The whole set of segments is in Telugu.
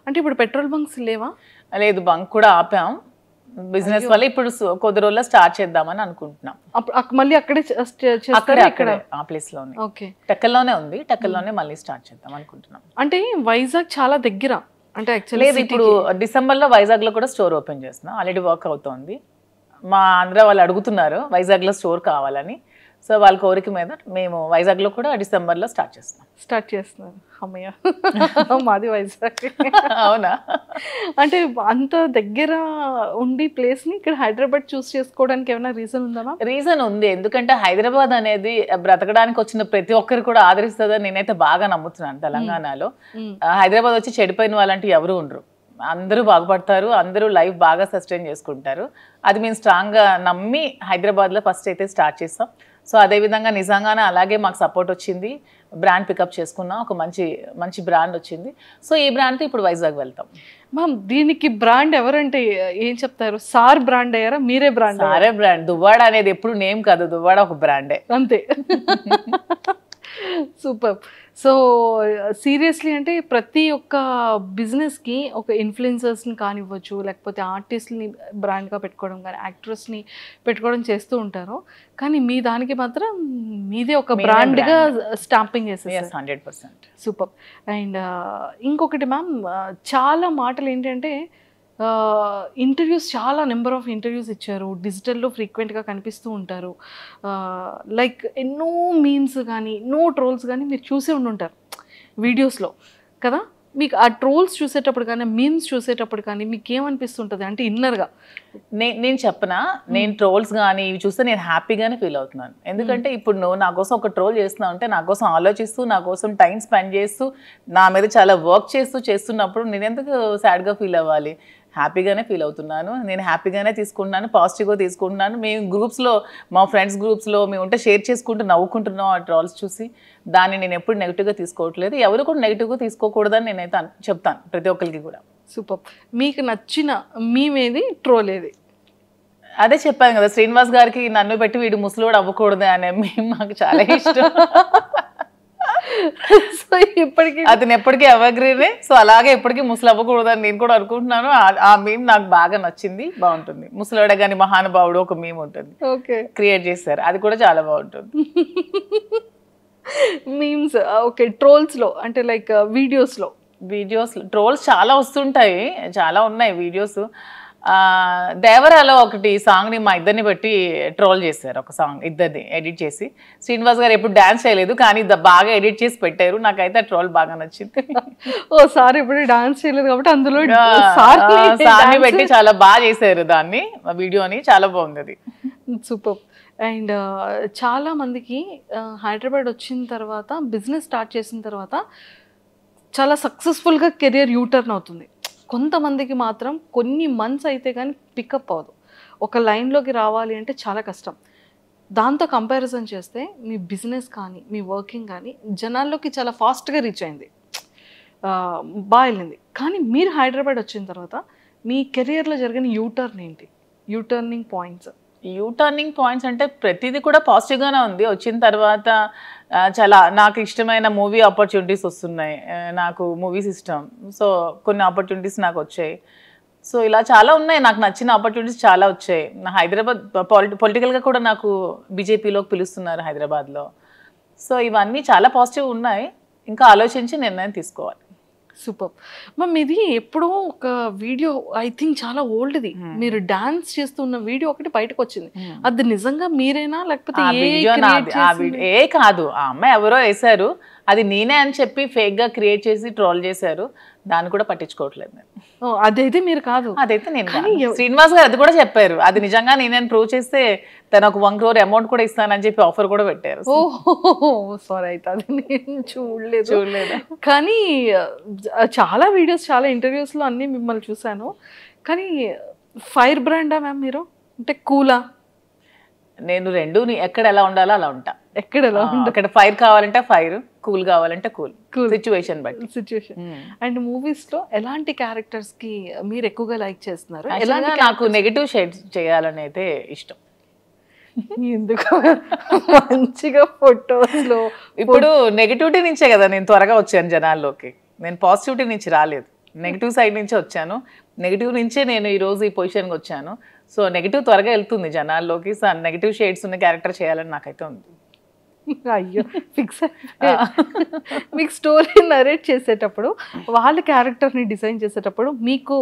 అంటే ఇప్పుడు పెట్రోల్ బంక్స్ లేవా? లేదు, బంక్ కూడా ఆపాం బిజినెస్ వల్ల. ఇప్పుడు కొద్ది రోజుల్లో స్టార్ట్ చేద్దామని అనుకుంటున్నాం. మళ్ళీ అక్కడే అక్కడే ఆ ప్లేస్ లోనే. ఓకే, టెక్కల్లోనే ఉంది, టెక్కల్లోనే మళ్ళీ స్టార్ట్ చేద్దాం అనుకుంటున్నాం. అంటే వైజాగ్ చాలా దగ్గర. అంటే లేదు, ఇప్పుడు డిసెంబర్ లో వైజాగ్ లో కూడా స్టోర్ ఓపెన్ చేస్తున్నాం. ఆల్రెడీ వర్క్ అవుతోంది. మా ఆంధ్ర వాళ్ళు అడుగుతున్నారు వైజాగ్ లో స్టోర్ కావాలని. సో వాళ్ళ కోరిక మీద మేము వైజాగ్ లో కూడా డిసెంబర్ లో స్టార్ట్ చేస్తున్నాం. అమ్మయ్య, మాది వైజాగ్. అవునా? అంటే అంత దగ్గర ఉండి ప్లేస్ ని ఇక్కడ హైదరాబాద్ చూస్ చేసుకోవడానికి ఏమైనా రీజన్ ఉందా? రీజన్ ఉంది, ఎందుకంటే హైదరాబాద్ అనేది బ్రతకడానికి వచ్చిన ప్రతి ఒక్కరు కూడా ఆదరిస్తుందని నేనైతే బాగా నమ్ముతున్నాను. తెలంగాణలో హైదరాబాద్ వచ్చి చెడిపోయిన వాళ్ళంటే ఎవరు ఉండరు. అందరూ బాగుపడతారు, అందరూ లైఫ్ బాగా సస్టైన్ చేసుకుంటారు. అది మేము స్ట్రాంగ్గా నమ్మి హైదరాబాద్లో ఫస్ట్ అయితే స్టార్ట్ చేస్తాం. సో అదేవిధంగా నిజంగానే అలాగే మాకు సపోర్ట్ వచ్చింది. బ్రాండ్ పికప్ చేసుకున్నాం, ఒక మంచి బ్రాండ్ వచ్చింది. సో ఈ బ్రాండ్తో ఇప్పుడు వైజాగ్ వెళ్తాం. మ్యామ్, దీనికి బ్రాండ్ ఎవరంటే ఏం చెప్తారు? సార్ బ్రాండ్ అయ్యారా, మీరే బ్రాండ్? సారే బ్రాండ్. దువ్వాడ అనేది ఎప్పుడు నేమ్ కాదు, దువ్వాడ ఒక బ్రాండే అంతే. సూపర్. సో సీరియస్లీ అంటే ప్రతి ఒక్క బిజినెస్కి ఒక ఇన్ఫ్లుయెన్సర్స్ని కానివ్వచ్చు, లేకపోతే ఆర్టిస్ట్ని బ్రాండ్గా పెట్టుకోవడం కానీ, యాక్ట్రెస్ని పెట్టుకోవడం చేస్తూ ఉంటారు. కానీ మీ దానికి మాత్రం మీదే ఒక బ్రాండ్గా స్టాంపింగ్ చేసేసారు. 100%. సూపర్. అండ్ ఇంకొకటి మ్యామ్, చాలా మాటలు ఏంటంటే ఇంటర్వ్యూస్, చాలా నెంబర్ ఆఫ్ ఇంటర్వ్యూస్ ఇచ్చారు. డిజిటల్లో ఫ్రీక్వెంట్గా కనిపిస్తూ ఉంటారు. లైక్ ఎన్నో మీమ్స్ కానీ, ఎన్నో ట్రోల్స్ కానీ మీరు చూసే ఉండుంటారు వీడియోస్లో కదా. మీకు ఆ ట్రోల్స్ చూసేటప్పుడు కానీ, మీమ్స్ చూసేటప్పుడు కానీ మీకు ఏమనిపిస్తుంటుంది అంటే ఇన్నర్గా? నేను చెప్పనా, నేను ట్రోల్స్ కానీ ఇవి చూస్తే నేను హ్యాపీగానే ఫీల్ అవుతున్నాను. ఎందుకంటే ఇప్పుడు నువ్వు నా కోసం ఒక ట్రోల్ చేస్తున్నావు అంటే, నా కోసం ఆలోచిస్తూ, నా కోసం టైం స్పెండ్ చేస్తూ, నా మీద చాలా వర్క్ చేస్తున్నప్పుడు నేను ఎందుకు సాడ్గా ఫీల్ అవ్వాలి? హ్యాపీగానే ఫీల్ అవుతున్నాను. నేను హ్యాపీగానే తీసుకుంటున్నాను, పాజిటివ్గా తీసుకుంటున్నాను. మేము గ్రూప్స్లో, మా ఫ్రెండ్స్ గ్రూప్స్లో మేము ఉంటే షేర్ చేసుకుంటూ నవ్వుకుంటున్నాం ఆ ట్రోల్స్ చూసి. దాన్ని నేను ఎప్పుడు నెగిటివ్గా తీసుకోవట్లేదు. ఎవరు కూడా నెగిటివ్గా తీసుకోకూడదని నేనైతే చెప్తాను ప్రతి ఒక్కరికి కూడా. సూపర్. మీకు నచ్చిన మీమేది, ట్రోల్ ఏది? అదే చెప్పాను కదా, శ్రీనివాస్ గారికి నన్ను పెట్టి వీడు ముసలోడు అవ్వకూడదు అనే మేము మాకు చాలా ఇష్టం. సో ఇప్పటికీ అతను ఎప్పటికీ ఎవర్గ్రీనే. సో అలాగే ఎప్పటికీ ముసలు అవ్వకూడదు అని నేను కూడా అనుకుంటున్నాను. ఆ మీమ్ నాకు బాగా నచ్చింది, బాగుంటుంది. ముసలోడ గాని మహానుభావుడు ఒక మీమ్ ఉంటుంది, ఓకే, క్రియేట్ చేశారు, అది కూడా చాలా బాగుంటుంది. Memes okay. ట్రోల్స్లో అంటే లైక్ వీడియోస్లో ట్రోల్స్ చాలా వస్తుంటాయి, చాలా ఉన్నాయి వీడియోస్. దేవరాలో ఒకటి సాంగ్ని మా ఇద్దరిని బట్టి ట్రోల్ చేశారు. ఒక సాంగ్ ఇద్దరిని ఎడిట్ చేసి, శ్రీనివాస్ గారు ఎప్పుడు డాన్స్ చేయలేదు కానీ బాగా ఎడిట్ చేసి పెట్టారు. నాకైతే ఆ ట్రోల్ బాగా నచ్చింది. ఓ సార్ ఇప్పుడు డాన్స్ చేయలేదు కాబట్టి అందులో సార్ని పెట్టి చాలా బాగా చేశారు దాన్ని, వీడియోని. చాలా బాగుంది అది. సూపర్. అండ్ చాలా మందికి హైదరాబాద్ వచ్చిన తర్వాత, బిజినెస్ స్టార్ట్ చేసిన తర్వాత చాలా సక్సెస్ఫుల్గా కెరియర్ యూటర్న్ అవుతుంది. కొంతమందికి మాత్రం కొన్ని మంత్స్ అయితే కానీ పికప్ అవ్వదు. ఒక లైన్లోకి రావాలి అంటే చాలా కష్టం. దాంతో కంపారిజన్ చేస్తే మీ బిజినెస్ కానీ, మీ వర్కింగ్ కానీ జనాల్లోకి చాలా ఫాస్ట్గా రీచ్ అయింది, బాగా వెళ్ళింది. కానీ మీరు హైదరాబాద్ వచ్చిన తర్వాత మీ కెరియర్లో జరిగిన యూటర్న్ ఏంటి? యూటర్నింగ్ పాయింట్స్ అంటే ప్రతిదీ కూడా పాజిటివ్గానే ఉంది. వచ్చిన తర్వాత చాలా నాకు ఇష్టమైన మూవీ ఆపర్చునిటీస్ వస్తున్నాయి. నాకు మూవీస్ ఇష్టం, సో కొన్ని ఆపర్చునిటీస్ నాకు వచ్చాయి. సో ఇలా చాలా ఉన్నాయి, నాకు నచ్చిన ఆపర్చునిటీస్ చాలా వచ్చాయి. నా హైదరాబాద్ పొలిటికల్గా కూడా నాకు బీజేపీలోకి పిలుస్తున్నారు హైదరాబాద్లో. సో ఇవన్నీ చాలా పాజిటివ్ ఉన్నాయి. ఇంకా ఆలోచించి నిర్ణయం తీసుకోవాలి. Super ma'am. ఇది ఎప్పుడో ఒక వీడియో, ఐ థింక్ చాలా ఓల్డ్ది, మీరు డాన్స్ చేస్తున్న వీడియో ఒకటి బయటకు వచ్చింది. అది నిజంగా మీరేనా లేకపోతే ఏ కాదు, ఆ అమ్మాయి ఎవరో వేశారు, అది నేనే అని చెప్పి ఫేక్ గా క్రియేట్ చేసి ట్రోల్ చేశారు. దాన్ని కూడా పట్టించుకోవట్లేదు నేను. అదైతే మీరు కాదు? అదైతే నేను. శ్రీనివాస్ గారు అది కూడా చెప్పారు, అది నిజంగా నేనే ప్రూవ్ చేస్తే తను ఒక 1 crore అమౌంట్ కూడా ఇస్తానని చెప్పి ఆఫర్ కూడా పెట్టారు. ఓహో సారీ, అయితే అది నేను చూడలేదు. కానీ చాలా వీడియోస్, చాలా ఇంటర్వ్యూస్లో అన్నీ మిమ్మల్ని చూశాను. కానీ ఫైర్ బ్రాండా మ్యామ్ మీరు? అంటే కూలా? నేను రెండు, ఎక్కడ ఎలా ఉండాలో అలా ఉంటా. ఎక్కడ ఎలా ఉంటా? అక్కడ ఫైర్ కావాలంటే ఫైర్, కూల్ కావాలంటే కూల్, సిచ్యువేషన్ బట్టి. అండ్ మూవీస్ లో ఎలాంటి క్యారెక్టర్స్ కి మీరు ఎక్కువగా లైక్ చేస్తున్నారు? నాకు నెగటివ్ షేడ్స్ చేయాలని అయితే ఇష్టం. ఎందుకు మంచిగా ఫొటోస్లో ఇప్పుడు నెగిటివిటీ నుంచే కదా నేను త్వరగా వచ్చాను జనాల్లోకి. నేను పాజిటివిటీ నుంచి రాలేదు, నెగిటివ్ సైడ్ నుంచే వచ్చాను. నెగిటివ్ నుంచే నేను ఈరోజు ఈ పొజిషన్కి వచ్చాను. సో నెగిటివ్ త్వరగా వెళ్తుంది జనాల్లోకి. సో నెగిటివ్ షేడ్స్ ఉన్న క్యారెక్టర్ చేయాలని నాకైతే ఉంది. అయ్యో ఫిక్స్ మీకు స్టోరీ నరేట్ చేసేటప్పుడు వాళ్ళ క్యారెక్టర్ని డిజైన్ చేసేటప్పుడు మీకు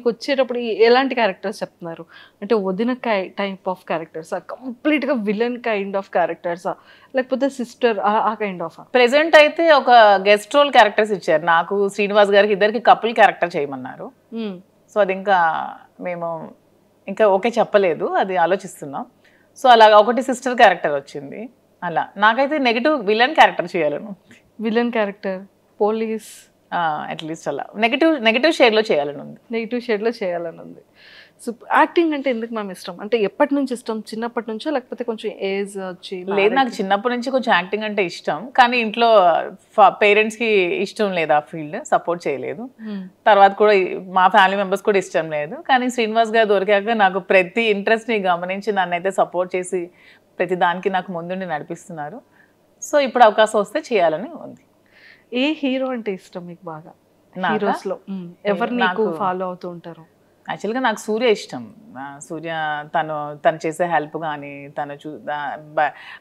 వచ్చేటప్పుడు ఎలాంటి క్యారెక్టర్స్ చెప్తున్నారు? అంటే వదిన టైప్ ఆఫ్ క్యారెక్టర్సా, కంప్లీట్గా విలన్ కైండ్ ఆఫ్ క్యారెక్టర్సా, లేకపోతే సిస్టర్ ఆ కైండ్ ఆఫ్? ప్రెసెంట్ అయితే ఒక గెస్ట్ రోల్ క్యారెక్టర్స్ ఇచ్చారు నాకు, శ్రీనివాస్ గారికి ఇద్దరికి కపుల్ క్యారెక్టర్ చేయమన్నారు. సో అది ఇంకా మేము ఇంకా ఓకే చెప్పలేదు, అది ఆలోచిస్తున్నాం. సో అలాగా ఒకటి సిస్టర్ క్యారెక్టర్ వచ్చింది. అలా నాకైతే నెగిటివ్ విలన్ క్యారెక్టర్ చేయాలను. విలన్ క్యారెక్టర్, పోలీస్, అట్లీస్ట్ అలా నెగిటివ్ షేడ్లో చేయాలని ఉంది. నెగిటివ్ షేడ్లో చేయాలని ఉంది. సో యాక్టింగ్ అంటే ఎందుకు మ్యామ్ ఇష్టం? అంటే ఎప్పటి నుంచి ఇష్టం? చిన్నప్పటి నుంచో లేకపోతే కొంచెం ఏజ్ వచ్చి? లేదు, నాకు చిన్నప్పటి నుంచి కొంచెం యాక్టింగ్ అంటే ఇష్టం, కానీ ఇంట్లో పేరెంట్స్కి ఇష్టం లేదు, ఆ ఫీల్డ్ సపోర్ట్ చేయలేదు. తర్వాత కూడా మా ఫ్యామిలీ మెంబర్స్ కూడా ఇష్టం లేదు. కానీ శ్రీనివాస్ గారు దొరికాక నాకు ప్రతి ఇంట్రెస్ట్ని గమనించి నన్ను అయితే సపోర్ట్ చేసి ప్రతి దానికి నాకు ముందుండి నడిపిస్తున్నారు. సో ఇప్పుడు అవకాశం వస్తే చేయాలని ఉంది. ఏ హీరో అంటే ఇష్టం మీకు బాగా? హీరోస్లో ఎవరు నాకు ఫాలో అవుతూ ఉంటారు? యాక్చువల్గా నాకు సూర్య ఇష్టం. సూర్య తను చేసే హెల్ప్ కానీ తను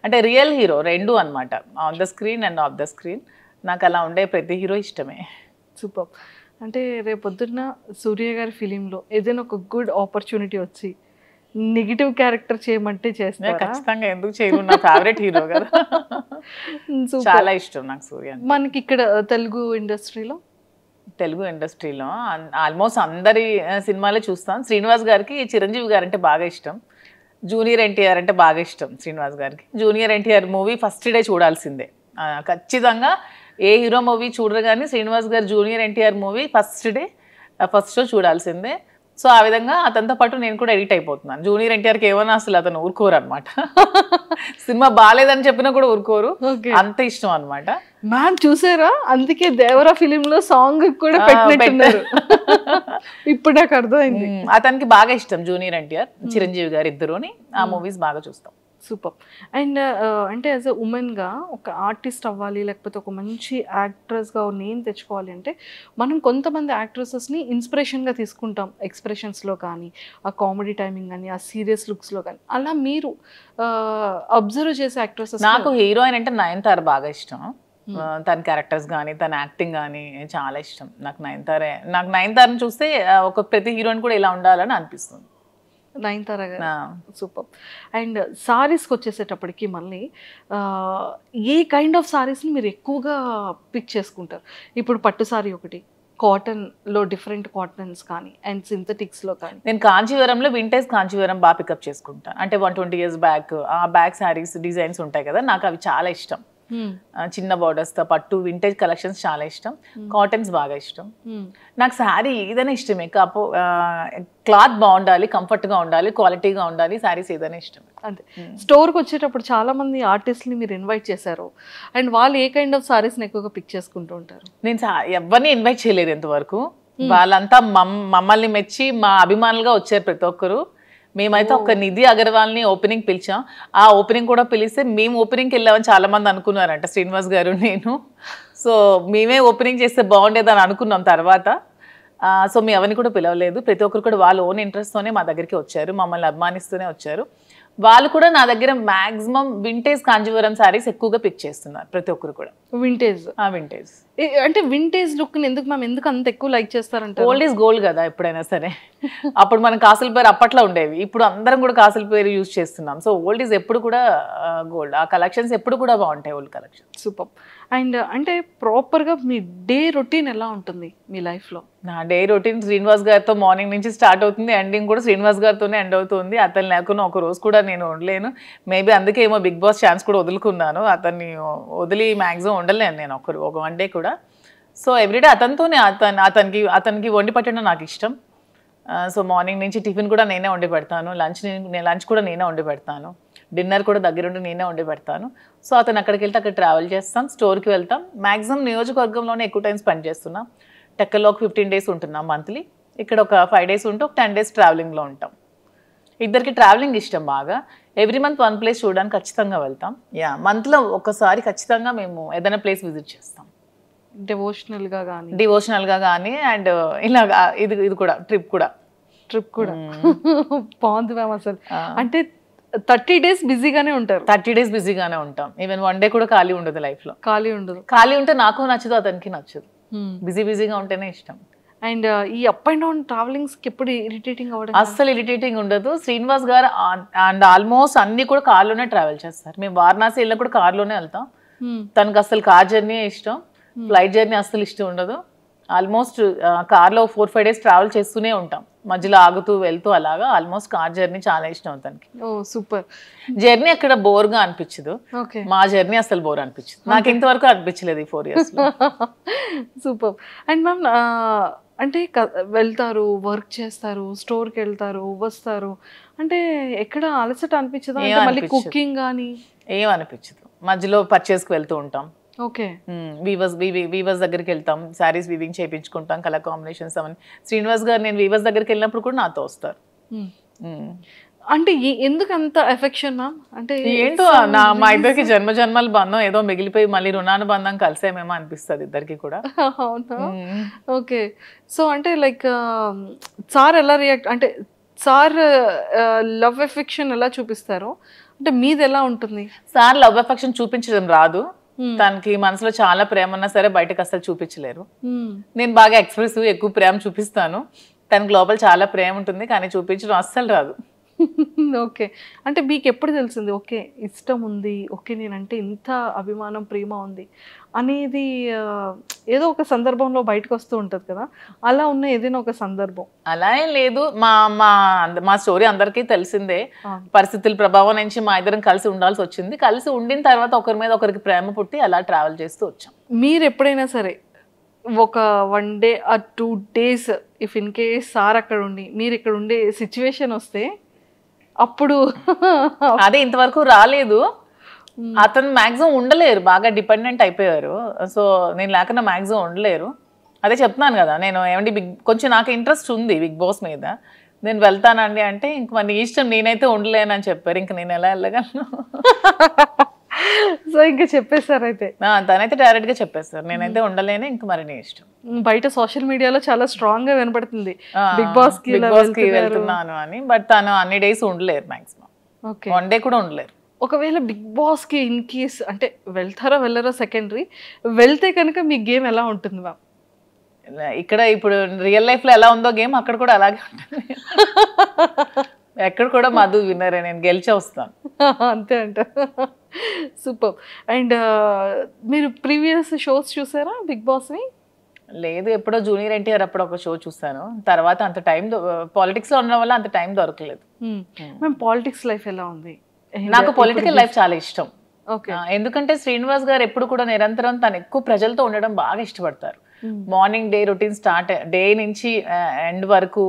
అంటే రియల్ హీరో రెండు అనమాట, on the screen and of the screen. నాకు అలా ఉండే ప్రతి హీరో ఇష్టమే. సూపర్. అంటే రేపొద్దున్న సూర్య గారి ఫిలింలో ఏదైనా ఒక గుడ్ ఆపర్చునిటీ వచ్చి నెగిటివ్ క్యారెక్టర్ చేయమంటే చేస్తారా? ఖచ్చితంగా, ఎందుకు చేయను, నా ఫేవరెట్ హీరో కదా. చాలా ఇష్టం నాకు సూర్య. మనకి ఇక్కడ తెలుగు ఇండస్ట్రీలో ఆల్మోస్ట్ అందరి సినిమాలే చూస్తాం. శ్రీనివాస్ గారికి చిరంజీవి గారు అంటే బాగా ఇష్టం, జూనియర్ ఎన్టీఆర్ అంటే బాగా ఇష్టం. శ్రీనివాస్ గారికి junior NTR movie first day చూడాల్సిందే ఖచ్చితంగా. ఏ హీరో మూవీ చూడరు కానీ శ్రీనివాస్ గారు junior NTR movie first show చూడాల్సిందే. సో ఆ విధంగా అతనితో పాటు నేను కూడా ఎడిట్ అయిపోతున్నాను. జూనియర్ ఎన్టీఆర్కి ఏమన్నా అసలు అతను ఊరుకోరు అనమాట, సినిమా బాగాలేదని చెప్పినా కూడా ఊరుకోరు, అంత ఇష్టం అనమాట. మ్యామ్ చూసారా, అందుకే దేవరా ఫిలిం లో సాంగ్ కూడా పెట్టినట్టున్నారు. ఇప్పుడు నాకు అర్థమైంది. అతనికి బాగా ఇష్టం జూనియర్ ఎన్టీఆర్, చిరంజీవి గారు ఇద్దరుని. ఆ మూవీస్ బాగా చూస్తాం. సూపర్. అండ్ అంటే యాజ్ ఎ ఉమెన్గా ఒక ఆర్టిస్ట్ అవ్వాలి, లేకపోతే ఒక మంచి యాక్ట్రెస్గా నేమ్ తెచ్చుకోవాలి అంటే మనం కొంతమంది యాక్ట్రెసెస్ని ఇన్స్పిరేషన్గా తీసుకుంటాం, ఎక్స్ప్రెషన్స్లో కానీ, ఆ కామెడీ టైమింగ్ కానీ, ఆ సీరియస్ లుక్స్లో కానీ. అలా మీరు అబ్జర్వ్ చేసే యాక్ట్రెసెస్? నాకు హీరోయిన్ అంటే నయనతార బాగా ఇష్టం. తన క్యారెక్టర్స్ కానీ తన యాక్టింగ్ కానీ చాలా ఇష్టం. నాకు నయనతారని చూస్తే ఒక ప్రతి హీరోయిన్ కూడా ఇలా ఉండాలని అనిపిస్తుంది. నయనతార గారు సూపర్. అండ్ సారీస్కి వచ్చేసేటప్పటికి మళ్ళీ ఏ కైండ్ ఆఫ్ సారీస్ని మీరు ఎక్కువగా పిక్ చేసుకుంటారు? ఇప్పుడు పట్టు సారీ ఒకటి, కాటన్లో డిఫరెంట్ కాటన్స్ కానీ అండ్ సింథటిక్స్లో కానీ. నేను కాంచీవరంలో వింటేజ్ కాంచీవరం బాగా పికప్ చేసుకుంటాను. అంటే 120 years బ్యాక్ ఆ బ్యాక్ శారీస్ డిజైన్స్ ఉంటాయి కదా, నాకు అవి చాలా ఇష్టం. చిన్న బార్డర్స్తో పట్టు వింటేజ్ కలెక్షన్స్ చాలా ఇష్టం. కాటన్స్ బాగా ఇష్టం. నాకు శారీ ఏదైనా ఇష్టమే, క్లాత్ బాగుండాలి, కంఫర్ట్గా ఉండాలి, క్వాలిటీగా ఉండాలి, శారీస్ ఏదైనా ఇష్టం. అంతే. స్టోర్కి వచ్చేటప్పుడు చాలా మంది ఆర్టిస్ట్ని మీరు ఇన్వైట్ చేశారు, అండ్ వాళ్ళు ఏ కైండ్ ఆఫ్ సారీస్ని ఎక్కువగా పిక్ చేసుకుంటూ ఉంటారు? నేను ఎవరిని ఇన్వైట్ చేయలేదు ఇంతవరకు. వాళ్ళంతా మమ్మల్ని మెచ్చి మా అభిమానులుగా వచ్చారు ప్రతి ఒక్కరు. మేమైతే ఒక నిధి అగర్వాల్ని ఓపెనింగ్ పిలిచాం. ఆ ఓపెనింగ్ కూడా పిలిస్తే మేము ఓపెనింగ్కి వెళ్ళామని చాలా మంది అనుకున్నారంట, శ్రీనివాస్ గారు నేను. సో మేమే ఓపెనింగ్ చేస్తే బాగుండేదని అనుకున్నాం తర్వాత. సో మేము ఎవరిని కూడా పిలవలేదు. ప్రతి ఒక్కరు కూడా వాళ్ళ ఓన్ ఇంట్రెస్ట్తోనే మా దగ్గరికి వచ్చారు, మమ్మల్ని అభిమానిస్తూనే వచ్చారు. వాళ్ళు కూడా నా దగ్గర మాక్సిమం వింటేజ్ కాంజీవరం శారీస్ ఎక్కువగా పిక్ చేస్తున్నారు ప్రతి ఒక్కరు కూడా. వింటేజ్ అంటే వింటేజ్ లుక్ ఎందుకు అంత ఎక్కువ లైక్ చేస్తారంటే? ఓల్డ్ ఈజ్ గోల్డ్ కదా ఎప్పుడైనా సరే. అప్పుడు మనం కాసుల పేరు అప్పట్లో ఉండేవి, ఇప్పుడు అందరం కూడా కాసుల పేరు యూజ్ చేస్తున్నాం. సో ఓల్డ్ ఈజ్ ఎప్పుడు కూడా గోల్డ్. ఆ కలెక్షన్స్ ఎప్పుడు కూడా బాగుంటాయి, ఓల్డ్ కలెక్షన్. సూపర్. అండ్ అంటే ప్రాపర్గా మీ డే రొటీన్ ఎలా ఉంటుంది మీ లైఫ్లో? నా డే రొటీన్ శ్రీనివాస్ గారితో మార్నింగ్ నుంచి స్టార్ట్ అవుతుంది, ఎండింగ్ కూడా శ్రీనివాస్ గారితోనే ఎండ్ అవుతుంది. అతను లేకుండా ఒక రోజు కూడా నేను ఉండలేను. మేబీ అందుకే ఏమో బిగ్ బాస్ ఛాన్స్ కూడా వదులుకున్నాను. అతన్ని వదిలి మ్యాక్సిమం ఉండలేను నేను ఒక వన్ డే కూడా. సో ఎవ్రీడే అతనితోనే, అతనికి వండి పెట్టడం నాకు ఇష్టం. సో మార్నింగ్ నుంచి టిఫిన్ కూడా నేనే వండి పెడతాను, లంచ్ కూడా నేనే వండి పెడతాను, డిన్నర్ కూడా దగ్గరుండి నేనే వండి పెడతాను. సో అతను అక్కడికి వెళ్తే అక్కడ ట్రావెల్ చేస్తాం, స్టోర్కి వెళ్తాం. మ్యాక్సిమం నియోజకవర్గంలోనే ఎక్కువ టైం స్పెండ్ చేస్తున్నాం. టెక్కల్లో ఒక 15 days ఉంటున్నాం మంత్లీ. ఇక్కడ ఒక 5 days ఉంటూ ఒక 10 days ట్రావెలింగ్లో ఉంటాం. ఇద్దరికి ట్రావెలింగ్ ఇష్టం బాగా. ఎవ్రీ మంత్ వన్ ప్లేస్ చూడడానికి ఖచ్చితంగా వెళ్తాం. మంత్లో ఒకసారి ఖచ్చితంగా మేము ఏదైనా ప్లేస్ విజిట్ చేస్తాం, డివోషనల్గా కానీ అండ్ ఇలాగా. ఇది కూడా ట్రిప్ కూడా బాగుంది మ్యామ్. అసలు అంటే 30 days బిజీగానే ఉంటారు. 30 days బిజీగానే ఉంటాం. ఈవెన్ వన్ డే కూడా ఖాళీ ఉండదు లైఫ్లో. ఖాళీ ఉంటే నాకు నచ్చదు, అతనికి నచ్చదు. బిజీగా ఉంటేనే ఇష్టం. అండ్ ఈ అప్ అండ్ డౌన్ ట్రావెలింగ్స్ కి ఎప్పుడు ఇరిటేటింగ్ అవ్వడం? అస్సలు ఇరిటేటింగ్ ఉండదు. శ్రీనివాస్ గారు అండ్ ఆల్మోస్ట్ అన్ని కూడా కార్లోనే ట్రావెల్ చేస్తారు. మేము వారణాసి వెళ్ళినా కూడా కార్లోనే వెళ్తాం. తనకు అసలు కార్ జర్నీ ఇష్టం, ఫ్లైట్ జర్నీ అస్సలు ఇష్టం ఉండదు. ఆల్మోస్ట్ కార్లో 4-5 days ట్రావెల్ చేస్తూనే ఉంటాం, మధ్యలో ఆగుతూ వెళ్తూ అలాగా. ఆల్మోస్ట్ కార్ జర్నీ చాలా ఇష్టం తనకి. సూపర్. జర్నీ అక్కడ బోర్గా అనిపించదు, మా జర్నీ అసలు బోర్ అనిపించదు. నాకు ఇంతవరకు అనిపించలేదు ఈ 4 years. సూపర్. అండ్ మ్యామ్ అంటే వెళ్తారు, వర్క్ చేస్తారు, స్టోర్కి వెళ్తారు, వస్తారు, అంటే ఎక్కడ అలసట అనిపించదు? మళ్ళీ కుకింగ్ కానీ ఏం అనిపించదు. మధ్యలో పర్చేస్కి వెళ్తూ ఉంటాం. ఓకే. వీవర్స్ దగ్గరికి వెళ్తాం, శారీస్ వీవింగ్ చేయించుకుంటాం, కలర్ కాంబినేషన్స్ అవన్నీ. శ్రీనివాస్ గారు నేను వీవర్స్ దగ్గరికి వెళ్ళినప్పుడు కూడా నాతో వస్తారు. అంటే ఎందుకు అంత ఎఫెక్షన్ మ్యామ్? అంటే ఏంటో మా ఇద్దరికి జన్మల బంధం ఏదో మిగిలిపోయి మళ్ళీ రుణానుబంధం కలిసేమేమో అనిపిస్తుంది ఇద్దరికి కూడా. అవునా? ఓకే. సో అంటే లైక్ సార్ ఎలా రియాక్ట్, అంటే సార్ లవ్ ఎఫెక్షన్ ఎలా చూపిస్తారు, అంటే మీది ఎలా ఉంటుంది? సార్ లవ్ ఎఫెక్షన్ చూపించడం రాదు. తనకి మనసులో చాలా ప్రేమ ఉన్నా సరే బయటకు అసలు చూపించలేరు. నేను బాగా ఎక్స్ప్రెసివ్, ఎక్కువ ప్రేమ చూపిస్తాను. తనకి లోపల చాలా ప్రేమ ఉంటుంది కానీ చూపించడం అస్సలు రాదు. ఓకే. అంటే మీకు ఎప్పుడు తెలిసింది ఓకే ఇష్టం ఉంది, ఓకే నేనంటే ఇంత అభిమానం ప్రేమ ఉంది అనేది? ఏదో ఒక సందర్భంలో బయటకు వస్తూ ఉంటుంది కదా, అలా ఉన్న ఏదైనా ఒక సందర్భం? అలా ఏం లేదు. మా స్టోరీ అందరికీ తెలిసిందే. పరిస్థితుల ప్రభావం నుంచి మా ఇద్దరం కలిసి ఉండాల్సి వచ్చింది. కలిసి ఉండిన తర్వాత ఒకరి మీద ఒకరికి ప్రేమ పుట్టి అలా ట్రావెల్ చేస్తూ వచ్చాం. మీరు ఎప్పుడైనా సరే ఒక 1 day or 2 days if in case sir అక్కడ ఉండి మీరు ఇక్కడ ఉండే సిచ్యువేషన్ వస్తే అప్పుడు? అదే ఇంతవరకు రాలేదు. అతను మ్యాక్సిమం ఉండలేరు, బాగా డిపెండెంట్ అయిపోయారు. సో నేను లేకుండా మ్యాక్సిమం ఉండలేరు. అదే చెప్తున్నాను కదా, నేను ఏమంటే కొంచెం నాకు ఇంట్రెస్ట్ ఉంది బిగ్ బాస్ మీద, నేను వెళ్తానండి అంటే ఇంక మరి ఇష్టం, నేనైతే ఉండలేనని చెప్పారు. ఇంక నేను ఎలా వెళ్ళగలను? సో ఇంకా చెప్పేశారు అయితే? తనైతే డైరెక్ట్ గా చెప్పేస్తారు, నేనైతే ఉండలేను, ఇంక మరి నీ ఇష్టం. బయట సోషల్ మీడియాలో చాలా స్ట్రాంగ్ గా వినపడుతుంది బిగ్ బాస్ కి వెళ్తున్నాను అని. బట్ తను అన్ని డేస్ ఉండలేరు, మాక్సిమం 1 day కూడా ఉండలేరు. ఒకవేళ బిగ్ బాస్ కి ఇన్ కేస్ అంటే వెళ్తారో వెళ్ళరో సెకండరీ, వెళ్తే కనుక మీ గేమ్ ఎలా ఉంటుంది మ్యామ్? ఇక్కడ ఇప్పుడు రియల్ లైఫ్ లో ఎలా ఉందో గేమ్ అక్కడ కూడా అలాగే ఉంటుంది. ఎక్కడ కూడా మధు విన్నరే, నేను గెలిచే వస్తాను అంతే అంట. సూపర్. అండ్ మీరు ప్రీవియస్ షోస్ చూసారా బిగ్ బాస్ని? లేదు, ఎప్పుడో జూనియర్ ఎన్టీఆర్ అప్పుడు ఒక షో చూసాను. తర్వాత అంత టైం పాలిటిక్స్ లో ఉండడం వల్ల అంత టైం దొరకలేదు. మేము పాలిటిక్స్ లైఫ్ ఎలా ఉంది? నాకు పొలిటికల్ లైఫ్ చాలా ఇష్టం. ఎందుకంటే శ్రీనివాస్ గారు ఎప్పుడు కూడా నిరంతరం తను ఎక్కువ ప్రజలతో ఉండడం బాగా ఇష్టపడతారు. Morning day routine start day నుంచి ఎండ్ వరకు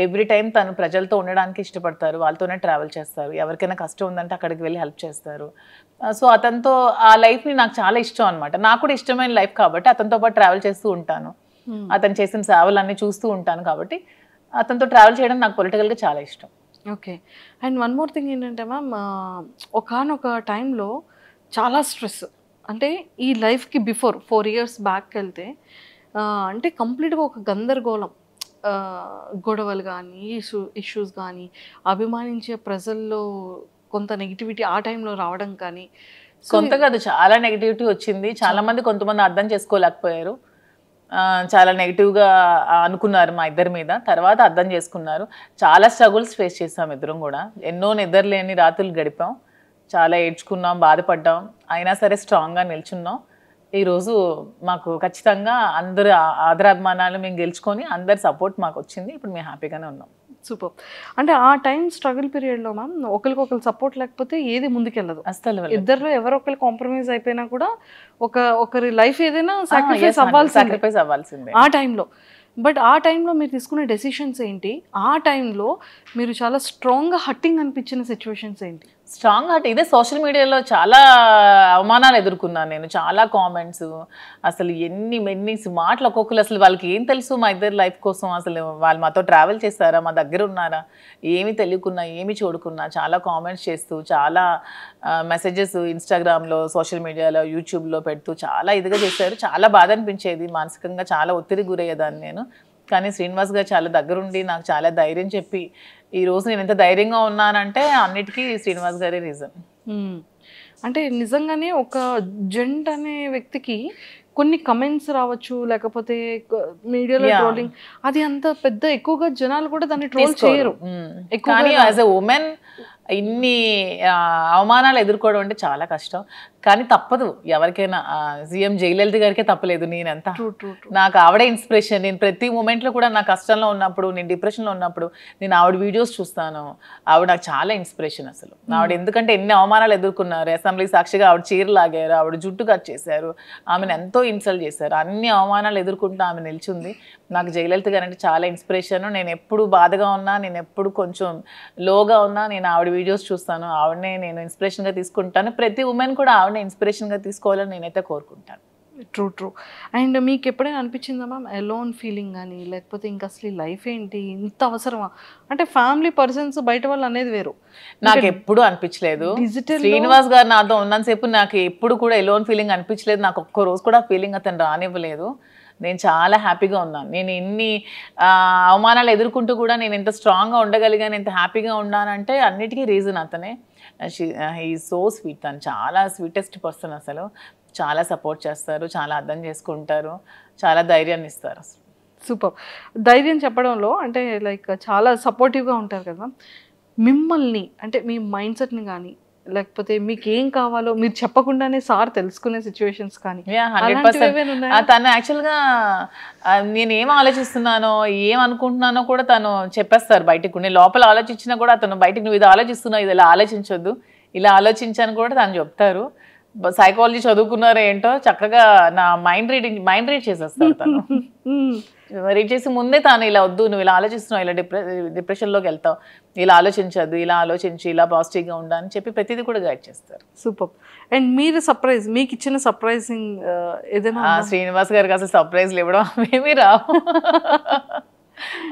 ఎవ్రీ టైం తను ప్రజలతో ఉండడానికి ఇష్టపడతారు. వాళ్ళతోనే ట్రావెల్ చేస్తారు. ఎవరికైనా కష్టం ఉందంటే అక్కడికి వెళ్ళి హెల్ప్ చేస్తారు. సో అతనితో ఆ లైఫ్ని నాకు చాలా ఇష్టం అనమాట. నాకు కూడా ఇష్టమైన లైఫ్ కాబట్టి అతనితో పాటు ట్రావెల్ చేస్తూ ఉంటాను. అతను చేసిన సేవలన్నీ చూస్తూ ఉంటాను కాబట్టి అతనితో ట్రావెల్ చేయడం నాకు పొలిటికల్గా చాలా ఇష్టం. Okay. And one more thing ఏంటంటే మ్యామ్, ఒకానొక టైంలో చాలా స్ట్రెస్, అంటే ఈ లైఫ్కి బిఫోర్ 4 years బ్యాక్ వెళ్తే అంటే కంప్లీట్గా ఒక గందరగోళం, గొడవలు కానీ ఇష్యూస్ కానీ, అభిమానించే ప్రజల్లో కొంత నెగిటివిటీ ఆ టైంలో రావడం కానీ. కొంత కాదు, చాలా నెగిటివిటీ వచ్చింది. చాలా మంది కొంతమంది అర్థం చేసుకోలేకపోయారు, చాలా నెగిటివ్గా అనుకున్నారు మా ఇద్దరి మీద. తర్వాత అర్థం చేసుకున్నారు. చాలా స్ట్రగుల్స్ ఫేస్ చేసాం ఇద్దరం కూడా. ఎన్నో నిద్రలేని రాత్రులు గడిపాం, చాలా ఏడ్చుకున్నాం, బాధపడ్డాం. అయినా సరే స్ట్రాంగ్గా నిల్చున్నాం. ఈరోజు మాకు ఖచ్చితంగా అందరు ఆదరాభిమానాలు మేము గెలుచుకొని అందరి సపోర్ట్ మాకు వచ్చింది. ఇప్పుడు మేము హ్యాపీగానే ఉన్నాం. సూపర్. అంటే ఆ టైం స్ట్రగుల్ పీరియడ్లో మ్యామ్ ఒకరికొకరు సపోర్ట్ లేకపోతే ఏది ముందుకెళ్ళదు. అసలు ఇద్దరు ఎవరొకరు కాంప్రమైజ్ అయిపోయినా కూడా ఒకరి లైఫ్ ఏదైనా సాక్రిఫైస్ అవ్వాల్సిందే ఆ టైంలో. బట్ ఆ టైంలో మీరు తీసుకునే డెసిషన్స్ ఏంటి? ఆ టైంలో మీరు చాలా స్ట్రాంగ్గా హట్టింగ్ అనిపించిన సిచ్యువేషన్స్ ఏంటి? Strong heart. ఇదే సోషల్ మీడియాలో చాలా అవమానాలు ఎదుర్కొన్నాను నేను, చాలా కామెంట్స్, అసలు ఎన్ని మాటలు ఒక్కొక్కరు. అసలు వాళ్ళకి ఏం తెలుసు మా ఇద్దరు లైఫ్ కోసం? అసలు వాళ్ళు మాతో ట్రావెల్ చేస్తారా, మా దగ్గర ఉన్నారా, ఏమి తెలియకున్నా ఏమి చూడకున్నా చాలా కామెంట్స్ చేస్తూ, చాలా మెసేజెస్ ఇన్స్టాగ్రామ్లో, సోషల్ మీడియాలో, యూట్యూబ్లో పెడుతూ చాలా ఇదిగా చేశారు. చాలా బాధ అనిపించేది, మానసికంగా చాలా ఒత్తిడి గురయ్యేదాన్ని నేను. కానీ శ్రీనివాస్ గారు చాలా దగ్గరుండి నాకు చాలా ధైర్యం చెప్పి ఈ రోజు నేను ఎంత ధైర్యంగా ఉన్నానంటే అన్నిటికీ శ్రీనివాస్ గారే రీజన్. అంటే నిజంగానే ఒక జెంట్ అనే వ్యక్తికి కొన్ని కమెంట్స్ రావచ్చు, లేకపోతే మీడియాలో ట్రోలింగ్, అది అంత పెద్ద ఎక్కువగా జనాలు కూడా దాన్ని ట్రోల్ చేయరు. కానీ యాజ్ ఎ ఉమెన్ ఇన్ని అవమానాలు ఎదుర్కోవడం అంటే చాలా కష్టం. కానీ తప్పదు ఎవరికైనా. సీఎం జయలలిత గారికే తప్పలేదు. నేనంతా నాకు ఆవిడే ఇన్స్పిరేషన్. నేను ప్రతి మూమెంట్లో కూడా నా కష్టంలో ఉన్నప్పుడు, నేను డిప్రెషన్లో ఉన్నప్పుడు నేను ఆవిడ వీడియోస్ చూస్తాను. ఆవిడ నాకు చాలా ఇన్స్పిరేషన్ అసలు. ఆవిడ ఎందుకంటే ఎన్ని అవమానాలు ఎదుర్కొన్నారు. అసెంబ్లీ సాక్షిగా ఆవిడ చీర లాగారు, ఆవిడ జుట్టు కట్ చేశారు, ఆమెను ఎంతో ఇన్సల్ట్ చేశారు. అన్ని అవమానాలు ఎదుర్కొంటూ ఆమె నిల్చుంది. నాకు జయలలిత గారు అంటే చాలా ఇన్స్పిరేషన్. నేను ఎప్పుడు బాధగా ఉన్నా, నేను ఎప్పుడు కొంచెం లోగా ఉన్నా నేను ఆవిడ వీడియోస్ చూస్తాను. ఆవిడనే నేను ఇన్స్పిరేషన్గా తీసుకుంటాను. ప్రతి ఉమెన్ కూడా ఆవిడనే ఇన్స్పిరేషన్గా తీసుకోవాలని నేనైతే కోరుకుంటాను. ట్రూ. అండ్ మీకు ఎప్పుడైనా అనిపించిందా మ్యామ్ ఎలోన్ ఫీలింగ్ కానీ, లేకపోతే ఇంకా అసలు లైఫ్ ఏంటి, ఇంత అవసరమా? అంటే ఫ్యామిలీ పర్సన్స్ బయట వాళ్ళు అనేది వేరు. నాకు ఎప్పుడు అనిపించలేదు. శ్రీనివాస్ గారు నాతో ఉన్నంతసేపు నాకు ఎప్పుడు కూడా ఎలోన్ ఫీలింగ్ అనిపించలేదు. నాకు ఒక్క రోజు కూడా ఫీలింగ్ అతను రానివ్వలేదు. నేను చాలా హ్యాపీగా ఉన్నాను. నేను ఎన్ని అవమానాలు ఎదుర్కొంటూ కూడా నేను ఎంత స్ట్రాంగ్గా ఉండగలిగాను, ఎంత హ్యాపీగా ఉన్నానంటే అన్నిటికీ రీజన్ అతనే. He so sweet. తను చాలా స్వీటెస్ట్ పర్సన్. అసలు చాలా సపోర్ట్ చేస్తారు, చాలా అర్థం చేసుకుంటారు, చాలా ధైర్యాన్ని ఇస్తారు. సూపర్. ధైర్యం చెప్పడంలో అంటే లైక్ చాలా సపోర్టివ్గా ఉంటారు కదా. మిమ్మల్ని అంటే మీ మైండ్ సెట్ని కానీ, లేకపోతే మీకు ఏం కావాలో మీరు చెప్పకుండానే సార్ తెలుసుకునే సిచ్యువేషన్స్ కానీ? 100%. తను యాక్చువల్గా నేను ఏం ఆలోచిస్తున్నానో, ఏం అనుకుంటున్నానో కూడా తను చెప్పేస్తారు బయటకు. నేను లోపల ఆలోచించినా కూడా అతను బయటకు నువ్వు ఇది ఆలోచిస్తున్నావు, ఇది ఇలా ఆలోచించొద్దు, ఇలా ఆలోచించాను కూడా తను చెప్తారు. సైకాలజీ చదువుకున్నారో ఏంటో చక్కగా నా మైండ్ రీడ్ చేసేస్తారు తను. రీడ్ చేసి ముందే తాను ఇలా వద్దు, నువ్వు ఇలా ఆలోచిస్తున్నావు, ఇలా డిప్రెషన్లోకి వెళ్తావు, ఇలా ఆలోచించద్దు, ఇలా ఆలోచించి ఇలా పాజిటివ్గా ఉండాలని చెప్పి ప్రతిదీ కూడా గైడ్ చేస్తారు. సూపర్. అండ్ మీరు మీకు ఇచ్చిన సర్ప్రైజింగ్ ఏదైనా? శ్రీనివాస్ గారికి అసలు సర్ప్రైజ్లు ఇవ్వడం ఏమీ రావు,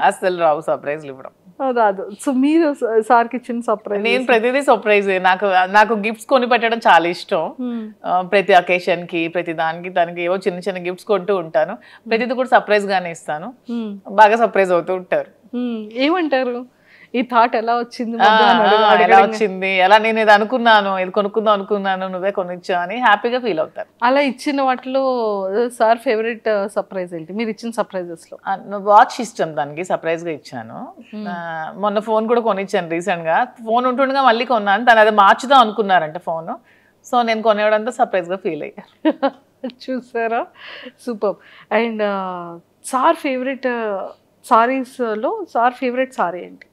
అసలు రావు సర్ప్రైజ్లు ఇవ్వడం రాదు. సో మీరు సార్కి ఇచ్చిన సర్ప్రైజ్? నేను ప్రతిదీ సర్ప్రైజ్. నాకు గిఫ్ట్స్ కొని పెట్టడం చాలా ఇష్టం. ప్రతి అకేషన్కి, ప్రతి దానికి తనకి ఏవో చిన్న చిన్న గిఫ్ట్స్ కొంటూ ఉంటాను. ప్రతిదీ కూడా సర్ప్రైజ్ గానే ఇస్తాను. బాగా సర్ప్రైజ్ అవుతూ ఉంటారు. ఏమంటారు, ఈ థాట్ ఎలా వచ్చింది, ఎలా వచ్చింది, ఎలా నేను ఇది అనుకున్నాను, ఇది కొనుక్కుందాం అనుకున్నాను, నువ్వే కొనిచ్చా అని హ్యాపీగా ఫీల్ అవుతారు. అలా ఇచ్చిన వాటిలో సార్ ఫేవరెట్ సర్ప్రైజ్ ఏంటి మీరు ఇచ్చిన సర్ప్రైజెస్ లో? వాచ్ ఇష్టం దానికి, సర్ప్రైజ్ గా ఇచ్చాను. మొన్న ఫోన్ కూడా కొనిచ్చాను రీసెంట్ గా. ఫోన్ ఉంటుండగా మళ్ళీ కొన్నాను. తను అది మార్చుదాం అనుకున్నారంట ఫోన్. సో నేను కొనేవడంతో సర్ప్రైజ్ గా ఫీల్ అయ్యారు. చూసారా, super. And sir favourite saris లో సార్ ఫేవరెట్ సారీ ఏంటి?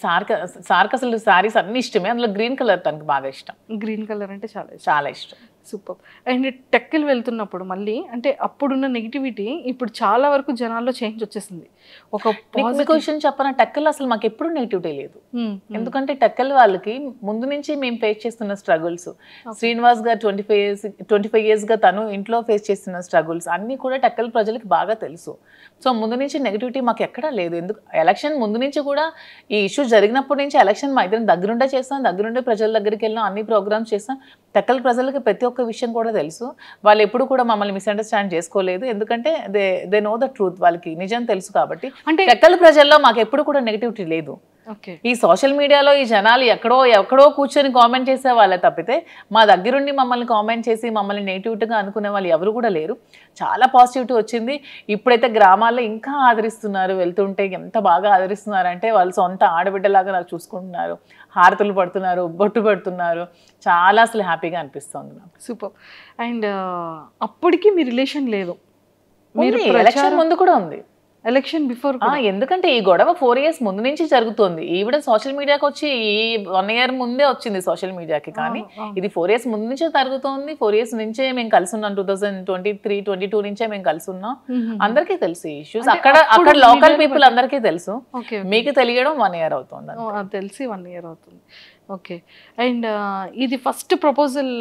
సార్కి అసలు సారీస్ అన్ని ఇష్టమే. అందులో గ్రీన్ కలర్ తనకు బాగా ఇష్టం. గ్రీన్ కలర్ అంటే చాలా ఇష్టం. సూపర్. అండ్ టెక్కలు వెళ్తున్నప్పుడు మళ్ళీ అంటే అప్పుడున్న నెగిటివిటీ ఇప్పుడు చాలా వరకు జనాల్లో చేంజ్ వచ్చేసింది. ఒక క్వశ్చన్ చెప్పనా, టెక్కలు అసలు మాకు ఎప్పుడు నెగిటివిటీ లేదు. ఎందుకంటే టెక్కల్ వాళ్ళకి ముందు నుంచి మేము ఫేస్ చేస్తున్న స్ట్రగుల్స్, శ్రీనివాస్ గారు 25 years గా తను ఇంట్లో ఫేస్ చేస్తున్న స్ట్రగుల్స్ అన్ని కూడా టెక్కల్ ప్రజలకి బాగా తెలుసు. సో ముందు నుంచి నెగిటివిటీ మాకు ఎక్కడా లేదు. ఎందుకు ఎలక్షన్ ముందు నుంచి కూడా ఈ ఇష్యూ జరిగినప్పటి నుంచి ఎలక్షన్ మా ఇద్దరం దగ్గరుండే చేస్తాం, దగ్గరుండే ప్రజల దగ్గరికి వెళ్ళాం, అన్ని ప్రోగ్రామ్స్ చేస్తాం. టెక్కల్ ప్రజలకి ప్రతి ఒక్క విషయం కూడా తెలుసు. వాళ్ళు ఎప్పుడు కూడా మమ్మల్ని మిస్అండర్స్టాండ్ చేసుకోలేదు. ఎందుకంటే దే నో ద ట్రూత్. వాళ్ళకి నిజం తెలుసు కాబట్టి. అంటే టెక్కల్ ప్రజల్లో మాకు ఎప్పుడు కూడా నెగిటివిటీ లేదు. ఈ సోషల్ మీడియాలో ఈ జనాలు ఎక్కడో కూర్చొని కామెంట్ చేసే వాళ్ళే తప్పితే మా దగ్గరుండి మమ్మల్ని కామెంట్ చేసి మమ్మల్ని నెగిటివిటీగా అనుకునే వాళ్ళు ఎవరు కూడా లేరు. చాలా పాజిటివిటీ వచ్చింది. ఇప్పుడైతే గ్రామాల్లో ఇంకా ఆదరిస్తున్నారు. వెళ్తుంటే ఎంత బాగా ఆదరిస్తున్నారంటే వాళ్ళు సొంత ఆడబిడ్డలాగా నాకు చూసుకుంటున్నారు, హారతులు పడుతున్నారు, బొట్టు పెడుతున్నారు. చాలా అసలు హ్యాపీగా అనిపిస్తుంది నాకు. సూపర్. అండ్ అప్పటికి మీ రిలేషన్ లేదు, మీరు ఎలక్షన్ ముందు కూడా ఉంది. ఎలక్షన్ బిఫోర్, ఎందుకంటే ఈ గొడవ 4 years ముందు నుంచి జరుగుతుంది. ఈవిడ సోషల్ మీడియాకి వచ్చి ఈ 1 year ముందే వచ్చింది సోషల్ మీడియాకి. కానీ ఇది 4 years ముందు నుంచే జరుగుతోంది. 4 years నుంచే మేము కలిసి ఉన్నాం. 2023-22 నుంచే మేము కలిసి ఉన్నాం. అందరికీ తెలుసు ఈ ఇష్యూస్. అక్కడ లోకల్ పీపుల్ అందరికీ తెలుసు. మీకు తెలియడం 1 year అవుతుంది. తెలిసి 1 year అవుతుంది. ఓకే. అండ్ ఇది ఫస్ట్ ప్రపోజల్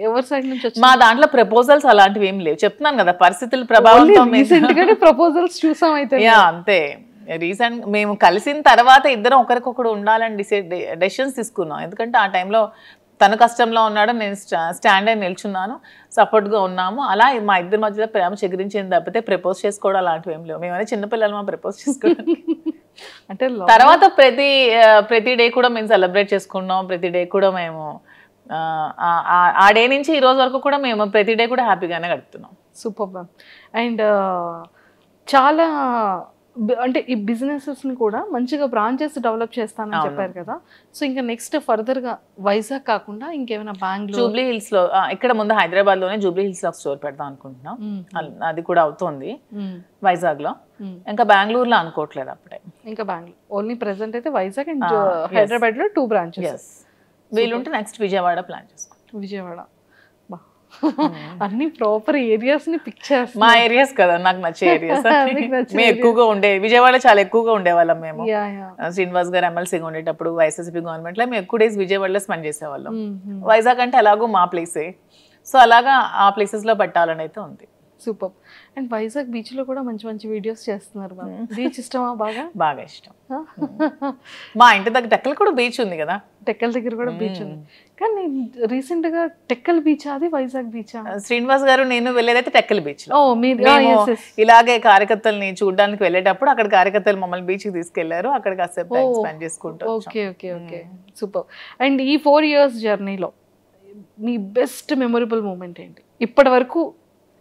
ఎవరి సైడ్ నుంచి వచ్చింది? మా దాంట్లో ప్రపోజల్స్ అలాంటివి ఏం లేవు, చెప్తున్నాను కదా పరిస్థితుల ప్రభావంతో రీసెంట్ గానే ప్రపోజల్స్ చూసాం అయితే. యా అంతే, రీసెంట్ మేము కలిసిన తర్వాత ఇద్దరం ఒకరికొకరు ఉండాలని డెసిషన్స్ తీసుకున్నాం. ఎందుకంటే ఆ టైంలో తను కష్టంలో ఉన్నాడు, నేను స్టాండ్ అయి నిల్చున్నాను, సపోర్ట్గా ఉన్నాము. అలా మా ఇద్దరి మధ్యలో ప్రేమ చెగిరించింది తప్పితే ప్రపోజ్ చేసుకోవడం అలాంటివి ఏం లేవు. మేమైనా చిన్నపిల్లలు మా ప్రపోజ్ చేసుకోవడం అంటే తర్వాత ప్రతి డే కూడా మేము సెలబ్రేట్ చేసుకున్నాం. ప్రతి డే కూడా మేము ఆ డే నుంచి ఈ రోజు వరకు కూడా మేము ప్రతి డే కూడా హ్యాపీగానే గడుపుతున్నాం. Super ma'am. అండ్ చాలా అంటే ఈ బిజినెసెస్ని కూడా మంచిగా బ్రాంచెస్ డెవలప్ చేస్తానని చెప్పారు కదా. సో ఇంకా నెక్స్ట్ ఫర్దర్గా వైజాగ్ కాకుండా ఇంకేమైనా బెంగళూరు, జూబ్లీ హిల్స్లో, ఇక్కడ ముందు హైదరాబాద్లోనే జూబ్లీ హిల్స్లో స్టోర్ పెడదాం అనుకుంటున్నాం. అది కూడా అవుతుంది వైజాగ్లో. ఇంకా బెంగళూరులో అనుకోవట్లేదు అప్పుడే. ఇంకా బెంగళూరు ఓన్లీ ప్రెసెంట్ అయితే వైజాగ్ అండ్ హైదరాబాద్లో 2 బ్రాంచెస్. వీలుంటే నెక్స్ట్ విజయవాడ ప్లాన్ చేసుకుంటాం. విజయవాడ అన్ని ప్రాపర్ ఏరియాస్ ని పిక్ చేస్తాం. మా ఏరియాస్ కదా నాకు నచ్చే ఏరియాస్. మేము ఎక్కువగా విజయవాడ చాలా ఎక్కువగా ఉండేవాళ్ళం మేము. శ్రీనివాస్ గారు ఎమ్మెల్సీగా ఉండేటప్పుడు వైఎస్ఎస్పీ గవర్నమెంట్ లో మేము ఎక్కువ డేస్ విజయవాడలో స్పెండ్ చేసేవాళ్ళం. వైజాగ్ అంటే అలాగూ మా ప్లేసే, సో అలాగా ఆ ప్లేసెస్ లో పెట్టాలని అయితే ఉంది. సూపర్. అండ్ వైజాగ్ బీచ్ లో కూడా మంచి మంచి వీడియోస్ చేస్తున్నారు. బీచ్ ఇష్టమా? బాగా ఇష్టం. మా ఇంటి దగ్గర టెక్కల్ కూడా బీచ్ ఉంది కదా. టెక్కల్ దగ్గర కూడా బీచ్ ఉంది, కానీ రీసెంట్ గా టెక్కల్ బీచ్ అది వైజాగ్ బీచ్? శ్రీనివాస్ గారు నేను వెళ్ళేదైతే టెక్కల్ బీచ్. ఇలాగే కార్యకర్తల్ని చూడడానికి వెళ్ళేటప్పుడు అక్కడ కార్యకర్తలు మమ్మల్ని బీచ్ కి తీసుకెళ్లారు. అక్కడ కాసేపు స్పెండ్ చేసుకుంటాం. Okay okay okay, super. And ఈ 4 years జర్నీలో మీ బెస్ట్ మెమొరబుల్ మూమెంట్ ఏంటి? ఇప్పటి వరకు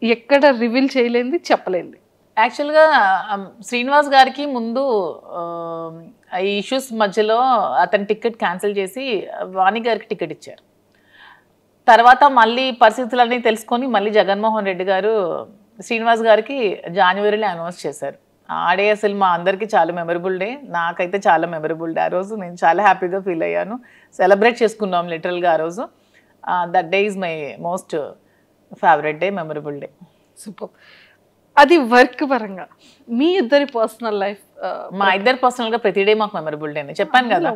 ఎక్కడ రివీల్ చేయలేంది, చెప్పలేంది? యాక్చువల్గా శ్రీనివాస్ గారికి ముందు ఈ ఇష్యూస్ మధ్యలో అతని టికెట్ క్యాన్సిల్ చేసి వాణి గారికి టికెట్ ఇచ్చారు. తర్వాత మళ్ళీ పరిస్థితులన్నీ తెలుసుకొని మళ్ళీ జగన్మోహన్ రెడ్డి గారు శ్రీనివాస్ గారికి జనవరిలో అనౌన్స్ చేశారు. ఆ డే అసలు మా అందరికీ చాలా మెమరబుల్ డే, నాకైతే చాలా మెమరబుల్ డే. ఆ రోజు నేను చాలా హ్యాపీగా ఫీల్ అయ్యాను. సెలబ్రేట్ చేసుకున్నాం లిటరల్గా ఆ రోజు. That day is my most favourite day, memorable day. Super. అది వర్క్ పరంగా మీ ఇద్దరి పర్సనల్ లైఫ్? మా ఇద్దరు పర్సనల్ గా ప్రతి డే మాకు మెమరబుల్ డే, చెప్పాను కదా.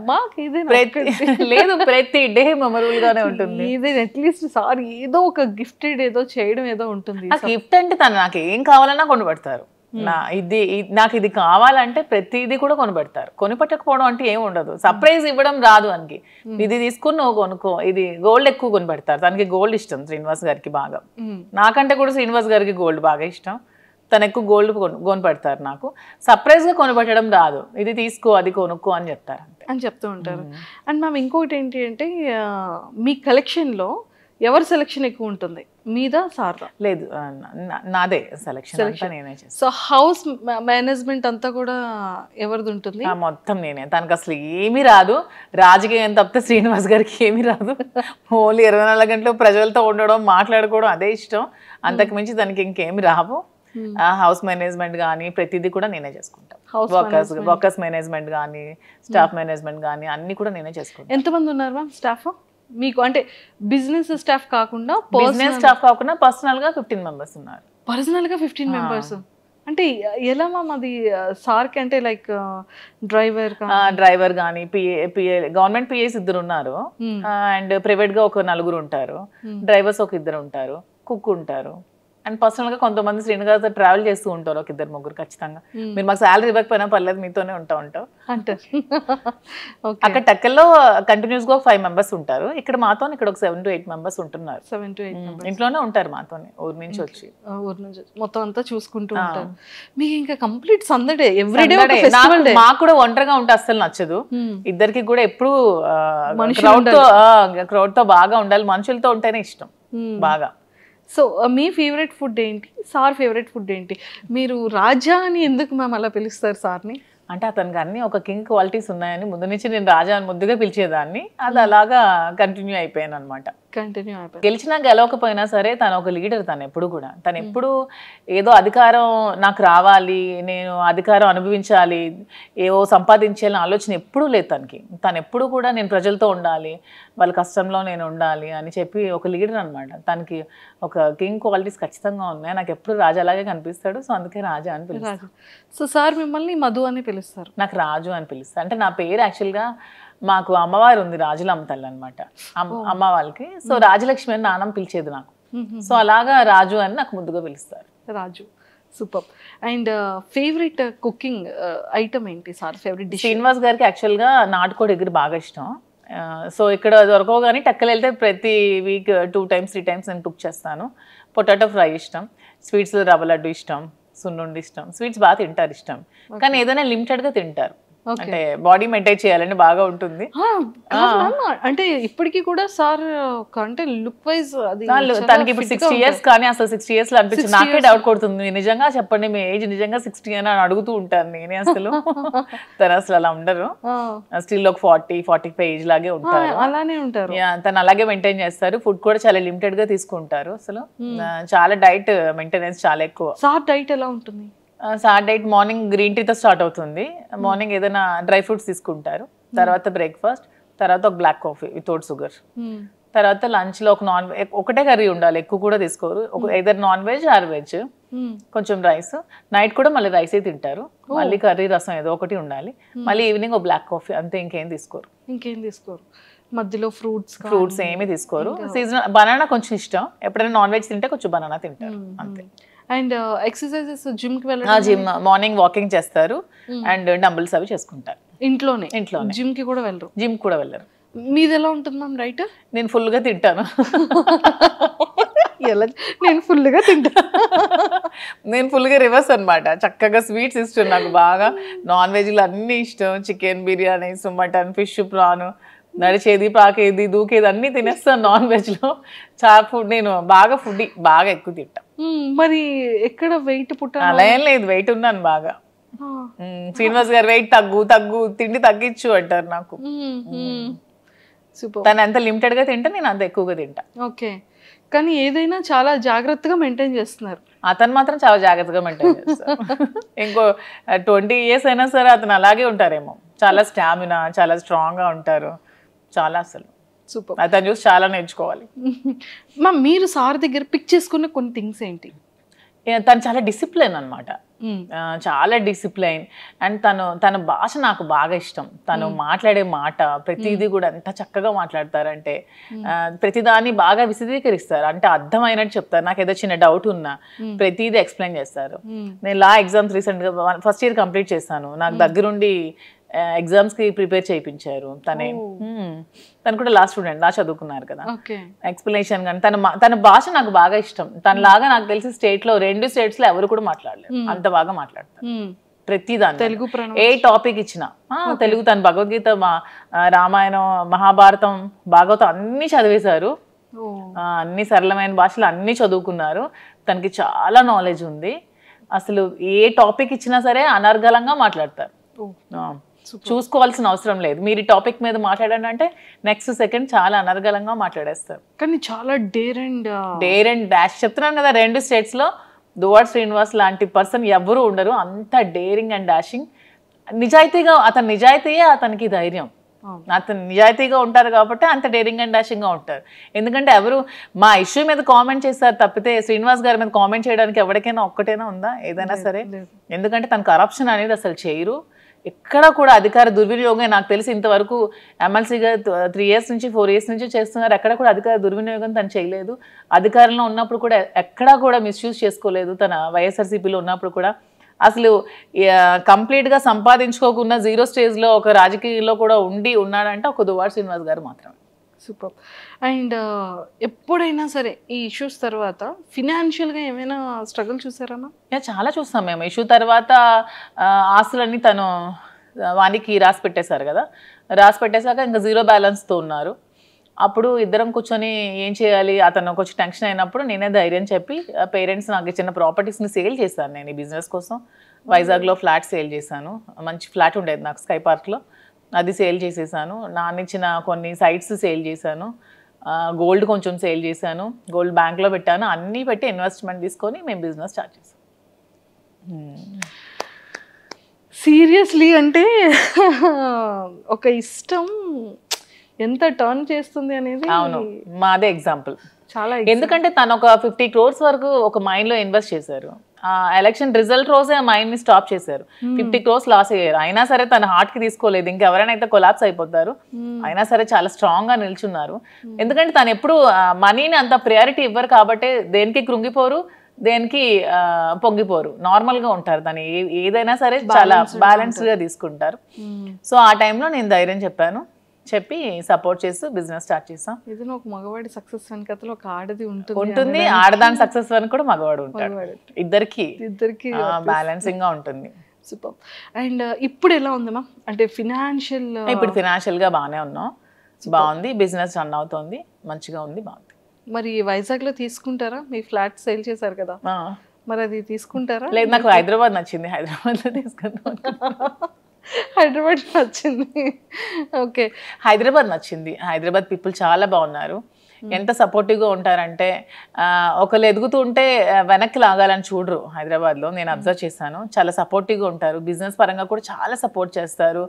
లేదు, ప్రతి డే మెమరబుల్ గానే ఉంటుంది. ఇది అట్లీస్ట్ సార్ ఏదో ఒక గిఫ్టెడ్ ఏదో చేయడం ఏదో ఉంటుంది. గిఫ్ట్ అంటే తను నాకు ఏం కావాలన్నా కొనిపెడతారు. నాకు ఇది కావాలంటే ప్రతిదీ కూడా కొనిపెడతారు. కొనిపెట్టకపోవడం అంటే ఏమి ఉండదు. సర్ప్రైజ్ ఇవ్వడం రాదు అనికి. ఇది తీసుకుని నువ్వు కొనుక్కో, ఇది గోల్డ్ ఎక్కువ కొనిపెడతారు. తనకి గోల్డ్ ఇష్టం శ్రీనివాస్ గారికి బాగా. నాకంటే కూడా శ్రీనివాస్ గారికి గోల్డ్ బాగా ఇష్టం. తను ఎక్కువ గోల్డ్ కొనిపెడతారు. నాకు సర్ప్రైజ్ గా కొనిపెట్టడం రాదు. ఇది తీసుకో, అది కొనుక్కో అని చెప్తారు అని చెప్తూ ఉంటారు. అండ్ మ్యామ్ ఇంకోటి ఏంటి అంటే మీ కలెక్షన్ లో ఎవరి సెలెక్షన్ ఎక్కువ ఉంటుంది, మీదా సార్దా? లేదు, నాదే సెలెక్షన్, నేనే చేస్తాను. సో హౌస్ మేనేజ్మెంట్ అంతా కూడా ఎవరిది ఉంటుంది? మొత్తం నేనే. తనకు అసలు ఏమీ రాదు. రాజకీయం తప్పితే శ్రీనివాస్ గారికి ఏమీ రాదు. ఓన్లీ 24 గంటలు ప్రజలతో ఉండడం, మాట్లాడుకోవడం అదే ఇష్టం. అంతకు మించి తనకి ఇంకేమి రావు. హౌస్ మేనేజ్మెంట్ కానీ ప్రతిదీ కూడా నేనే చేసుకుంటాను. వర్కర్స్ మేనేజ్మెంట్ కానీ స్టాఫ్ మేనేజ్మెంట్ కానీ అన్ని కూడా నేనే చేసుకుంటాను. ఎంతమంది ఉన్నారు మ్యామ్ స్టాఫ్ మీకు? అంటే బిజినెస్ స్టాఫ్ కాకుండా, పర్సనల్ గా 15 మెంబర్స్ ఉన్నారు. పర్సనల్ గా 15 మెంబర్స్ అంటే ఎలా మ్యామ్? అది సార్కి అంటే లైక్ డ్రైవర్ కానీ పిఏ గవర్నమెంట్ పిఏస్ 2 ఉన్నారు. అండ్ ప్రైవేట్ గా ఒక 4 ఉంటారు. డ్రైవర్స్ ఒక 2 ఉంటారు. కుక్ ఉంటారు. అండ్ పర్సనల్ గా కొంతమంది శ్రీనివాస్ ట్రావెల్ చేస్తూ ఉంటారు, ఒక 2-3 ఖచ్చితంగా. మీరు మాకు శాలరీ ఇవ్వకపోయినా పర్లేదు, మీతోనే ఉంటాం అంటారు. అక్కడ టెక్కల్లో కంటిన్యూస్ గా 5 మెంబర్స్ ఉంటారు. ఇక్కడ మాతో ఇక్కడ ఒక 7 to 8 మెంబర్స్ ఉంటున్నారు. 7 to 8 ఇంట్లోనే ఉంటారు మాతోనే, ఊరు నుంచి వచ్చి మొత్తం అంతా చూసుకుంటూ ఉంటారు. మీకు ఇంకా కంప్లీట్ సందడే, ఎవ్రీడే. మాకు కూడా ఒంటరిగా ఉంటే అస్సలు నచ్చదు. ఇద్దరికి కూడా ఎప్పుడు క్రౌడ్ తో బాగా ఉండాలి, మనుషులతో ఉంటేనే ఇష్టం బాగా. సో మీ ఫేవరెట్ ఫుడ్ ఏంటి, సార్ ఫేవరెట్ ఫుడ్ ఏంటి? మీరు రాజా అని ఎందుకు మ్యామ్ అలా పిలుస్తారు సార్ని? అంటే అతనికి అన్ని ఒక కింగ్ క్వాలిటీస్ ఉన్నాయని ముందు నుంచి నేను రాజా అని ముద్దుగా పిలిచేదాన్ని. అది అలాగా కంటిన్యూ అయిపోయాను అనమాట. గెలిచినా గెలవకపోయినా సరే తను ఒక లీడర్. తను ఎప్పుడు కూడా తను ఎప్పుడు ఏదో అధికారం నాకు రావాలి, నేను అధికారం అనుభవించాలి, ఏవో సంపాదించాలని ఆలోచన ఎప్పుడూ లేదు తనకి. తను ఎప్పుడు కూడా నేను ప్రజలతో ఉండాలి, వాళ్ళ కష్టంలో నేను ఉండాలి అని చెప్పి ఒక లీడర్ అనమాట. తనకి ఒక కింగ్ క్వాలిటీస్ ఖచ్చితంగా ఉన్నాయి. నాకు ఎప్పుడు రాజా అలాగే కనిపిస్తాడు. సో అందుకే రాజా అని పిలుస్తాను. సో సార్ మిమ్మల్ని మధు అని పిలుస్తారు? నాకు రాజు అని పిలుస్తారు. అంటే నా పేరు యాక్చువల్గా మాకు అమ్మవారు ఉంది, రాజులమ్మ తల్లి అనమాట అమ్మ వాళ్ళకి. సో రాజలక్ష్మి అని నాన్నమ్మ పిలిచేది నాకు. సో అలాగా రాజు అని నాకు ముద్దుగా పిలుస్తారు. Raju, super. And favourite cooking item ఏంటి సార్? Favourite dish? శ్రీనివాస్ గారికి యాక్చువల్గా నాటుకోడి ఎగురు బాగా ఇష్టం. సో ఇక్కడ దొరకవు కానీ టెక్కలు వెళ్తే ప్రతి వీక్ 2 times 3 times నేను కుక్ చేస్తాను. పొటాటో ఫ్రై ఇష్టం, స్వీట్స్లో రవ్వ లడ్డు ఇష్టం, సున్నుండి ఇష్టం. స్వీట్స్ బాగా తింటారు ఇష్టం, కానీ ఏదైనా లిమిటెడ్గా తింటారు. అంటే బాడీ మెయింటైన్ చేయాలంటే బాగా ఉంటుంది. అంటే ఇప్పటికీ కూడా సార్ అంటే లుక్ వైజ్ అది తనకి ఇప్పుడు 60 years, కానీ అసలు 60 years లో అనిపించింది. నాకే డౌట్ కొడుతుంది, నిజంగా చెప్పండి మీ ఏజ్ నిజంగా 60 అని అడుగుతూ ఉంటాను నేనే. అసలు తను అసలు అలా ఉండరు, స్టిల్ ఒక 40-45 ఏజ్ లాగే ఉంటారు. అలానే ఉంటారు. తను అలాగే మెయింటైన్ చేస్తారు. ఫుడ్ కూడా చాలా లిమిటెడ్ గా తీసుకుంటారు. అసలు చాలా డైట్ మెయింటెనెన్స్ చాలా ఎక్కువ. సార్ డైట్ ఎలా ఉంటుంది? సార్ డైట్ మార్నింగ్ గ్రీన్ టీతో స్టార్ట్ అవుతుంది. మార్నింగ్ ఏదైనా డ్రై ఫ్రూట్స్ తీసుకుంటారు, తర్వాత బ్రేక్ఫాస్ట్, తర్వాత ఒక బ్లాక్ కాఫీ వితౌట్ షుగర్, తర్వాత లంచ్ లో ఒకటే కర్రీ ఉండాలి, ఎక్కువ కూడా తీసుకోరు. ఏదైనా నాన్ వెజ్ ఆర్ వెజ్, కొంచెం రైస్. నైట్ కూడా మళ్ళీ రైసే తింటారు, మళ్ళీ కర్రీ రసం ఏదో ఒకటి ఉండాలి. మళ్ళీ ఈవినింగ్ ఒక బ్లాక్ కాఫీ, అంతే. ఇంకేం తీసుకోరు. మధ్యలో ఫ్రూట్స్ ఏమీ తీసుకోరు. సీజనల్ బనానా కొంచెం ఇష్టం, ఎప్పుడైనా నాన్ వెజ్ తింటే కొంచెం బనానా తింటారు, అంతే. అండ్ ఎక్సర్సైజెస్ జిమ్ కి వెళ్ళడం? జిమ్ మార్నింగ్ వాకింగ్ చేస్తారు అండ్ డంబుల్స్ అవి చేసుకుంటారు ఇంట్లోనే. జిమ్ కి కూడా వెళ్ళరు? జిమ్ కూడా వెళ్ళరు. మీది ఎలా ఉంటుంది మ్యామ్ డైట్? నేను ఫుల్ గా తింటాను. నేను ఫుల్ గా తింటాను. నేను ఫుల్ గా రివర్స్ అనమాట. చక్కగా స్వీట్స్ ఇష్టం నాకు బాగా, నాన్ వెజ్లు అన్ని ఇష్టం. Chicken biryani, mutton, fish, prawn, నడిచేది, పాకేది, దూకేది అన్ని తినేస్తాను నాన్ వెజ్ లో. చాలా ఫుడ్, నేను బాగా ఫుడ్ బాగా ఎక్కువ తింటా. మరి ఎక్కడ వెయిట్ పుట్టాలి? అలా ఏం లేదు, వెయిట్ ఉన్నాను బాగా. శ్రీనివాస్ గారు వెయిట్ తగ్గు తిండి తగ్గించు అంటారు నాకు. తను ఎంత లిమిటెడ్ గా తింటే నేను అంత ఎక్కువగా తింటా. ఓకే, కానీ ఏదైనా చాలా జాగ్రత్తగా మెయింటైన్ చేస్తున్నారు. అతను మాత్రం చాలా జాగ్రత్తగా మెయింటైన్ చేస్తారు. ఇంకో 20 years అయినా సరే అతను అలాగే ఉంటారేమో. చాలా స్టామినా, చాలా స్ట్రాంగ్ గా ఉంటారు. చాలా అసలు సూపర్. అతను చూసి చాలా నేర్చుకోవాలి. మా మీరు సార్ దగ్గర పిక్ చేసుకున్న కొన్ని థింగ్స్ ఏంటి? తను చాలా డిసిప్లైన్ అనమాట, చాలా డిసిప్లైన్. అండ్ తన భాష నాకు బాగా ఇష్టం. తను మాట్లాడే మాట ప్రతిదీ కూడా ఎంత చక్కగా మాట్లాడతారంటే, ప్రతిదాన్ని బాగా విశదీకరిస్తారు, అంటే అర్థమైనట్టు చెప్తారు. నాకు ఏదో చిన్న డౌట్ ఉన్నా ప్రతిదీ ఎక్స్ప్లెయిన్ చేస్తారు. నేను లా ఎగ్జామ్స్ రీసెంట్గా ఫస్ట్ ఇయర్ కంప్లీట్ చేశాను. నాకు దగ్గరుండి ఎగ్జామ్స్ కి ప్రిపేర్ చేయించారు. తను కూడా లా స్టూడెంట్, లా చదువుకున్నారు కదా. ఎక్స్ప్లెనేషన్ కానీ తన భాష నాకు బాగా ఇష్టం. తనలాగా నాకు తెలిసి స్టేట్ లో 2 states లో ఎవరు కూడా మాట్లాడలేరు, అంత బాగా మాట్లాడతారు ప్రతిదాన్ని. తెలుగు ఏ టాపిక్ ఇచ్చినా తెలుగు. తన భగవద్గీత, రామాయణం, మహాభారతం, భాగవతం అన్ని చదివేశారు. అన్ని సరళమైన భాషలు అన్ని చదువుకున్నారు. తనకి చాలా నాలెడ్జ్ ఉంది. అసలు ఏ టాపిక్ ఇచ్చినా సరే అనర్గళంగా మాట్లాడతారు. చూసుకోవాల్సిన అవసరం లేదు. మీరు ఈ టాపిక్ మీద మాట్లాడండి అంటే నెక్స్ట్ సెకండ్ చాలా అనర్గళంగా మాట్లాడేస్తారు. కానీ చాలా డేర్ అండ్ డాష్. చెప్తున్నాను కదా, 2 states లో దువ్వాడ శ్రీనివాస్ లాంటి పర్సన్ ఎవరు ఉండరు. అంత డేరింగ్ అండ్ డాషింగ్. నిజాయితీగా, నిజాయితీయే అతనికి ధైర్యం. అతను నిజాయితీగా ఉంటారు కాబట్టి అంత డేరింగ్ అండ్ డాషింగ్ గా ఉంటారు. ఎందుకంటే ఎవరు మా ఇష్యూ మీద కామెంట్ చేస్తారు తప్పితే శ్రీనివాస్ గారి మీద కామెంట్ చేయడానికి ఎవరికైనా ఒక్కటైనా ఉందా ఏదైనా సరే? ఎందుకంటే తను కరప్షన్ అనేది అసలు చేయరు. ఎక్కడ కూడా అధికార దుర్వినియోగం నాకు తెలిసి ఇంతవరకు ఎమ్మెల్సీగా 3 years నుంచి 4 years నుంచి చేస్తున్నారు. ఎక్కడ కూడా అధికార దుర్వినియోగం తను చేయలేదు. అధికారంలో ఉన్నప్పుడు కూడా ఎక్కడా కూడా మిస్యూజ్ చేసుకోలేదు. తన వైఎస్ఆర్సీపీలో ఉన్నప్పుడు కూడా అసలు కంప్లీట్గా సంపాదించుకోకుండా 0 stage ఒక రాజకీయంలో కూడా ఉన్నాడంటే ఒక దువ్వాడ శ్రీనివాస్ గారు మాత్రమే. సూపర్. అండ్ ఎప్పుడైనా సరే ఈ ఇష్యూస్ తర్వాత ఫినాన్షియల్గా ఏమైనా స్ట్రగుల్ చూసారమ్మా? చాలా చూస్తాం మేము. ఇష్యూ తర్వాత ఆస్తులన్నీ తను వానికి రాసి పెట్టేశారు కదా. రాసి పెట్టేశాక ఇంకా 0 balanceతో ఉన్నారు. అప్పుడు ఇద్దరం కూర్చొని ఏం చేయాలి, అతను కొంచెం టెన్షన్ అయినప్పుడు నేనే ధైర్యం చెప్పి పేరెంట్స్ నాకు ఇచ్చిన ప్రాపర్టీస్ని సేల్ చేశాను. నేను ఈ బిజినెస్ కోసం వైజాగ్లో ఫ్లాట్ సేల్ చేశాను. మంచి ఫ్లాట్ ఉండేది నాకు స్కై పార్క్లో, అది సేల్ చేసేసాను. నాన్నిచ్చిన కొన్ని సైట్స్ సేల్ చేశాను. గోల్డ్ కొంచెం సేల్ చేశాను. గోల్డ్ బ్యాంక్లో పెట్టాను. అన్నీ పెట్టి ఇన్వెస్ట్మెంట్ తీసుకొని మేము బిజినెస్ స్టార్ట్ చేసాం. సీరియస్లీ అంటే ఒక ఇష్టం ఎంత టర్న్ చేస్తుంది అనేది. అవును, మాదే ఎగ్జాంపుల్. చాలా ఎందుకంటే తను ఒక 50 crores వరకు ఒక మైండ్ లో ఇన్వెస్ట్ చేశారు. ఆ ఎలక్షన్ రిజల్ట్ రోజే ఆ మైండ్ ని స్టాప్ చేశారు. 50 crores లాస్ అయ్యారు. అయినా సరే తన హార్ట్ కి తీసుకోలేదు. ఇంకెవరైనా అయితే కొలాప్స్ అయిపోతారు. అయినా సరే చాలా స్ట్రాంగ్ గా నిల్చున్నారు. ఎందుకంటే తను ఎప్పుడు మనీని అంత ప్రయారిటీ ఇవ్వరు కాబట్టి దేనికి కృంగిపోరు, దేనికి పొంగిపోరు, నార్మల్ గా ఉంటారు. తను ఏదైనా సరే చాలా బ్యాలెన్స్డ్ గా తీసుకుంటారు. సో ఆ టైంలో నేను ధైర్యం చెప్పి సపోర్ట్ చేస్తూ బిజినెస్ స్టార్ట్ చేసాం. ఇది ఒక మగవాడి సక్సెస్ వెనకతలో ఒక ఆడది ఉంటుంది. ఆడదాని సక్సెస్ వెనక కూడా మగవాడు ఉంటాడు. ఇద్దరికి బ్యాలెన్సింగ్ గా ఉంటుంది. సూపర్. అండ్ ఇప్పుడు ఎలా ఉంది మ్యామ్, అంటే ఇప్పుడు ఫినాన్షియల్ గా బాగానే ఉన్నాం, బాగుంది, బిజినెస్ రన్ అవుతుంది, మంచిగా ఉంది, బాగుంది. మరి వైజాగ్ లో తీసుకుంటారా? మీ ఫ్లాట్ సేల్ చేశారు కదా, మరి అది తీసుకుంటారా? లేదు, నాకు హైదరాబాద్ నచ్చింది, హైదరాబాద్ లో తీసుకుందాం. హైదరాబాద్ నచ్చింది. ఓకే, హైదరాబాద్ నచ్చింది. హైదరాబాద్ పీపుల్ చాలా బాగున్నారు. ఎంత సపోర్టివ్గా ఉంటారంటే ఒకళ్ళు ఎదుగుతూ ఉంటే వెనక్కి లాగాలని చూడరు. హైదరాబాద్లో నేను అబ్జర్వ్ చేశాను, చాలా సపోర్టివ్గా ఉంటారు. బిజినెస్ పరంగా కూడా చాలా సపోర్ట్ చేస్తారు.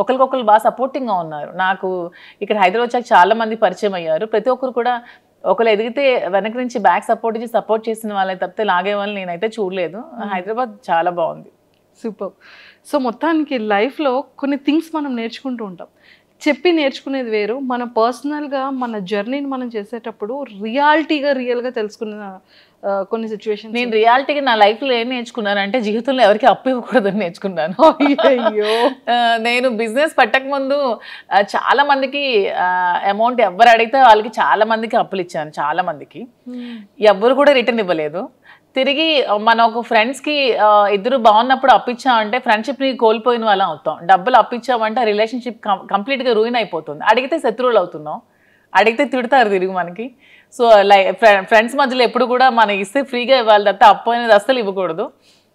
ఒకరికొకరు బాగా సపోర్టింగ్గా ఉన్నారు. నాకు ఇక్కడ హైదరాబాద్ వచ్చాక చాలా మంది పరిచయం అయ్యారు. ప్రతి ఒక్కరు కూడా ఒకరు ఎదిగితే వెనక నుంచి బ్యాక్ సపోర్ట్ చేసిన వాళ్ళని తప్పితే లాగే వాళ్ళని నేనైతే చూడలేదు. హైదరాబాద్ చాలా బాగుంది. సూపర్. సో మొత్తానికి లైఫ్లో కొన్ని థింగ్స్ మనం నేర్చుకుంటూ ఉంటాం. చెప్పి నేర్చుకునేది వేరు, మన పర్సనల్గా మన జర్నీని మనం చేసేటప్పుడు రియల్గా తెలుసుకున్న కొన్ని సిచ్యువేషన్. నేను రియాలిటీగా నా లైఫ్లో ఏం నేర్చుకున్నానంటే జీవితంలో ఎవరికి అప్పు ఇవ్వకూడదని నేర్చుకున్నాను. అయ్యో, నేను బిజినెస్ పెట్టక ముందు చాలా మందికి అమౌంట్ ఎవరు అడిగితే వాళ్ళకి చాలా మందికి అప్పులు ఇచ్చాను. చాలా మందికి ఎవ్వరు కూడా రిటర్న్ ఇవ్వలేదు. తిరిగి మన ఒక ఫ్రెండ్స్కి ఇద్దరు బాగున్నప్పుడు అప్పించామంటే ఫ్రెండ్షిప్ని కోల్పోయిన వాళ్ళం అవుతాం. డబ్బులు అప్పించామంటే రిలేషన్షిప్ కంప్లీట్గా రూయిన్ అయిపోతుంది. అడిగితే శత్రువులు అవుతున్నాం, అడిగితే తిడతారు తిరిగి మనకి. సో ఫ్రెండ్స్ మధ్యలో ఎప్పుడు కూడా మనం ఇస్తే ఫ్రీగా ఇవ్వాలి తప్ప అప్పు అనేది అస్సలు ఇవ్వకూడదు.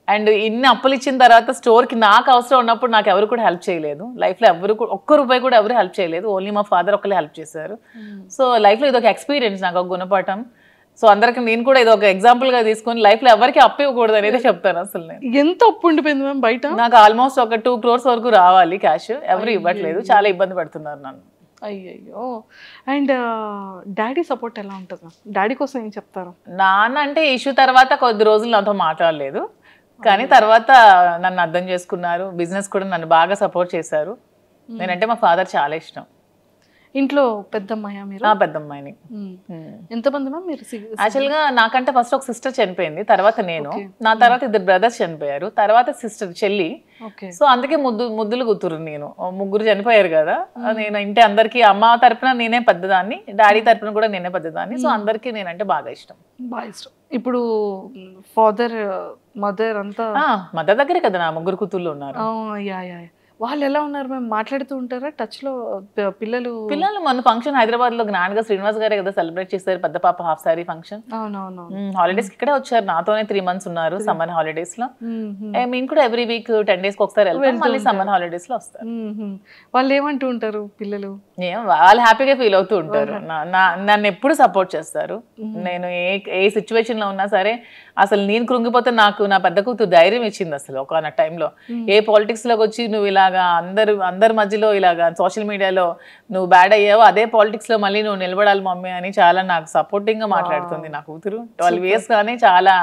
అండ్ ఇన్ని అప్పులు ఇచ్చిన తర్వాత స్టోర్కి నాకు అవసరం ఉన్నప్పుడు నాకు ఎవరు కూడా హెల్ప్ చేయలేదు. లైఫ్లో ఎవరు కూడా ఒక్క రూపాయి కూడా ఎవరు హెల్ప్ చేయలేదు. ఓన్లీ మా ఫాదర్ ఒకళ్ళే హెల్ప్ చేశారు. సో లైఫ్లో ఇది ఒక ఎక్స్పీరియన్స్, నాకు ఒక గుణపాఠం. సో అందరికి నేను కూడా ఇది ఒక ఎగ్జాంపుల్ గా తీసుకొని లైఫ్ లో ఎవరికి అప్పు ఇవ్వకూడదు అనేది చెప్తాను. అసలు నేను ఎంత అప్పు ఉండిపోయింది మ్యామ్ బయట? నాకు ఆల్మోస్ట్ ఒక 2 crores వరకు రావాలి క్యాష్, ఎవరు ఇవ్వట్లేదు, చాలా ఇబ్బంది పడుతున్నారు నన్ను. అయ్యయ్యో. అండ్ డాడీ సపోర్ట్ ఎలా ఉంటుంది మ్యామ్? డాడీ కోసం ఏం చెప్తారు? నాన్న అంటే ఇష్యూ తర్వాత కొద్ది రోజులు నాతో మాట్లాడలేదు, కానీ తర్వాత నన్ను అర్థం చేసుకున్నారు. బిజినెస్ కూడా నన్ను బాగా సపోర్ట్ చేశారు. నేనంటే మా ఫాదర్ చాలా ఇష్టం. ఇంట్లో పెద్దమ్మాయా మీరు? పెద్దమ్మాయిని. ఎంతమంది మ్యామ్ మీరు? యాక్చువల్గా నాకంటే ఫస్ట్ ఒక సిస్టర్ చనిపోయింది, తర్వాత నేను, నా తర్వాత 2 brothers చనిపోయారు, తర్వాత సిస్టర్ చెల్లి. సో అందుకే ముద్దులు కూతురు నేను. 3 చనిపోయారు కదా. నేను ఇంటి అందరికి అమ్మ తరపున నేనే పెద్దదాన్ని, డాడీ తరపున కూడా నేనే పెద్దదాన్ని. సో అందరికి నేనంటే బాగా ఇష్టం. ఇప్పుడు ఫాదర్ మదర్ అంతా మదర్ దగ్గరే కదా నా 3 కూతుర్లు ఉన్నారు. వాళ్ళు ఎలా ఉన్నారు మేము? మాట్లాడుతూ ఉంటారా టచ్ లో? పిల్లలు మన ఫంక్షన్ హైదరాబాద్ లో గ్రాండ్ గా శ్రీనివాస్ గారే కదా సెలబ్రేట్ చేశారు, పెద్ద పాప హాఫ్ సారీ ఫంక్షన్. అవునవును. హాలిడేస్ ఇక్కడే వచ్చారు, నాతోనే 3 months ఉన్నారు సమ్మర్ హాలిడేస్ లో. మేము కూడా ఎవ్రీ వీక్ 10 days ఒకసారి వెళ్తాం, మళ్ళీ సమ్మర్ హాలిడేస్ లో వస్తారు. వాళ్ళు ఏమంటూ ఉంటారు పిల్లలు? వాళ్ళు హ్యాపీగా ఫీల్ అవుతూ ఉంటారు. నన్ను ఎప్పుడు సపోర్ట్ చేస్తారు. నేను ఏ సిచ్యువేషన్ లో ఉన్నా సరే, అసలు నేను కృంగిపోతే నాకు నా పెద్ద కూతురు ధైర్యం ఇచ్చింది. అసలు ఒక టైంలో ఏ పాలిటిక్స్ లోకి వచ్చి నువ్వు ఇలాగా అందరి మధ్యలో ఇలాగా సోషల్ మీడియాలో నువ్వు బ్యాడ్ అయ్యావు, అదే పాలిటిక్స్ లో మళ్ళీ నువ్వు నిలబడాలి మమ్మీ అని చాలా నాకు సపోర్టింగ్ గా మాట్లాడుతుంది నా కూతురు. 12 years గానే చాలా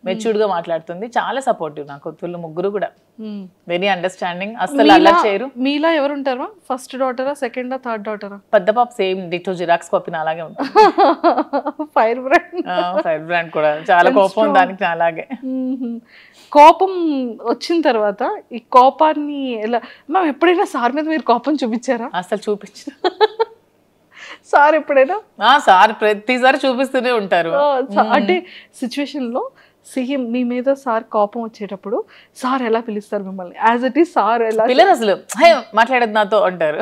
మెచ్యూర్డ్ గా మాట్లాడుతుంది, చాలా సపోర్టివ్. నా కూతుర్లు 3 కూడా వెరీ అండర్స్టాండింగ్, అసలు అల్లరి చేయరు. మీలా ఎవరు ఉంటారు? ఫస్ట్ డాటరా, సెకండా, థర్డ్ డాటరా? పెద్ద పాప సేమ్ డిటో జిరాక్స్ కాపీ అలాగే ఉంటుంది. ఫైర్ బ్రాండ్ కూడా చాలా కోపం దానికి అలాగే. కోపం వచ్చిన తర్వాత ఈ కోపాన్ని ఎలా మ్యామ్, ఎప్పుడైనా సార్ మీద మీరు కోపం చూపించారా? అసలు చూపించు సార్ ఎప్పుడైనా? సార్ ప్రతిసారి చూపిస్తూనే ఉంటారు. అంటే సిచ్యువేషన్ లో సేమ్ మీ మీద సార్ కోపం వచ్చేటప్పుడు సార్ ఎలా పిలుస్తారు మిమ్మల్ని? యాజ్ ఇట్ ఈస్ సార్ ఎలా పిల్లలు అసలు మాట్లాడేది నాతో అంటారు.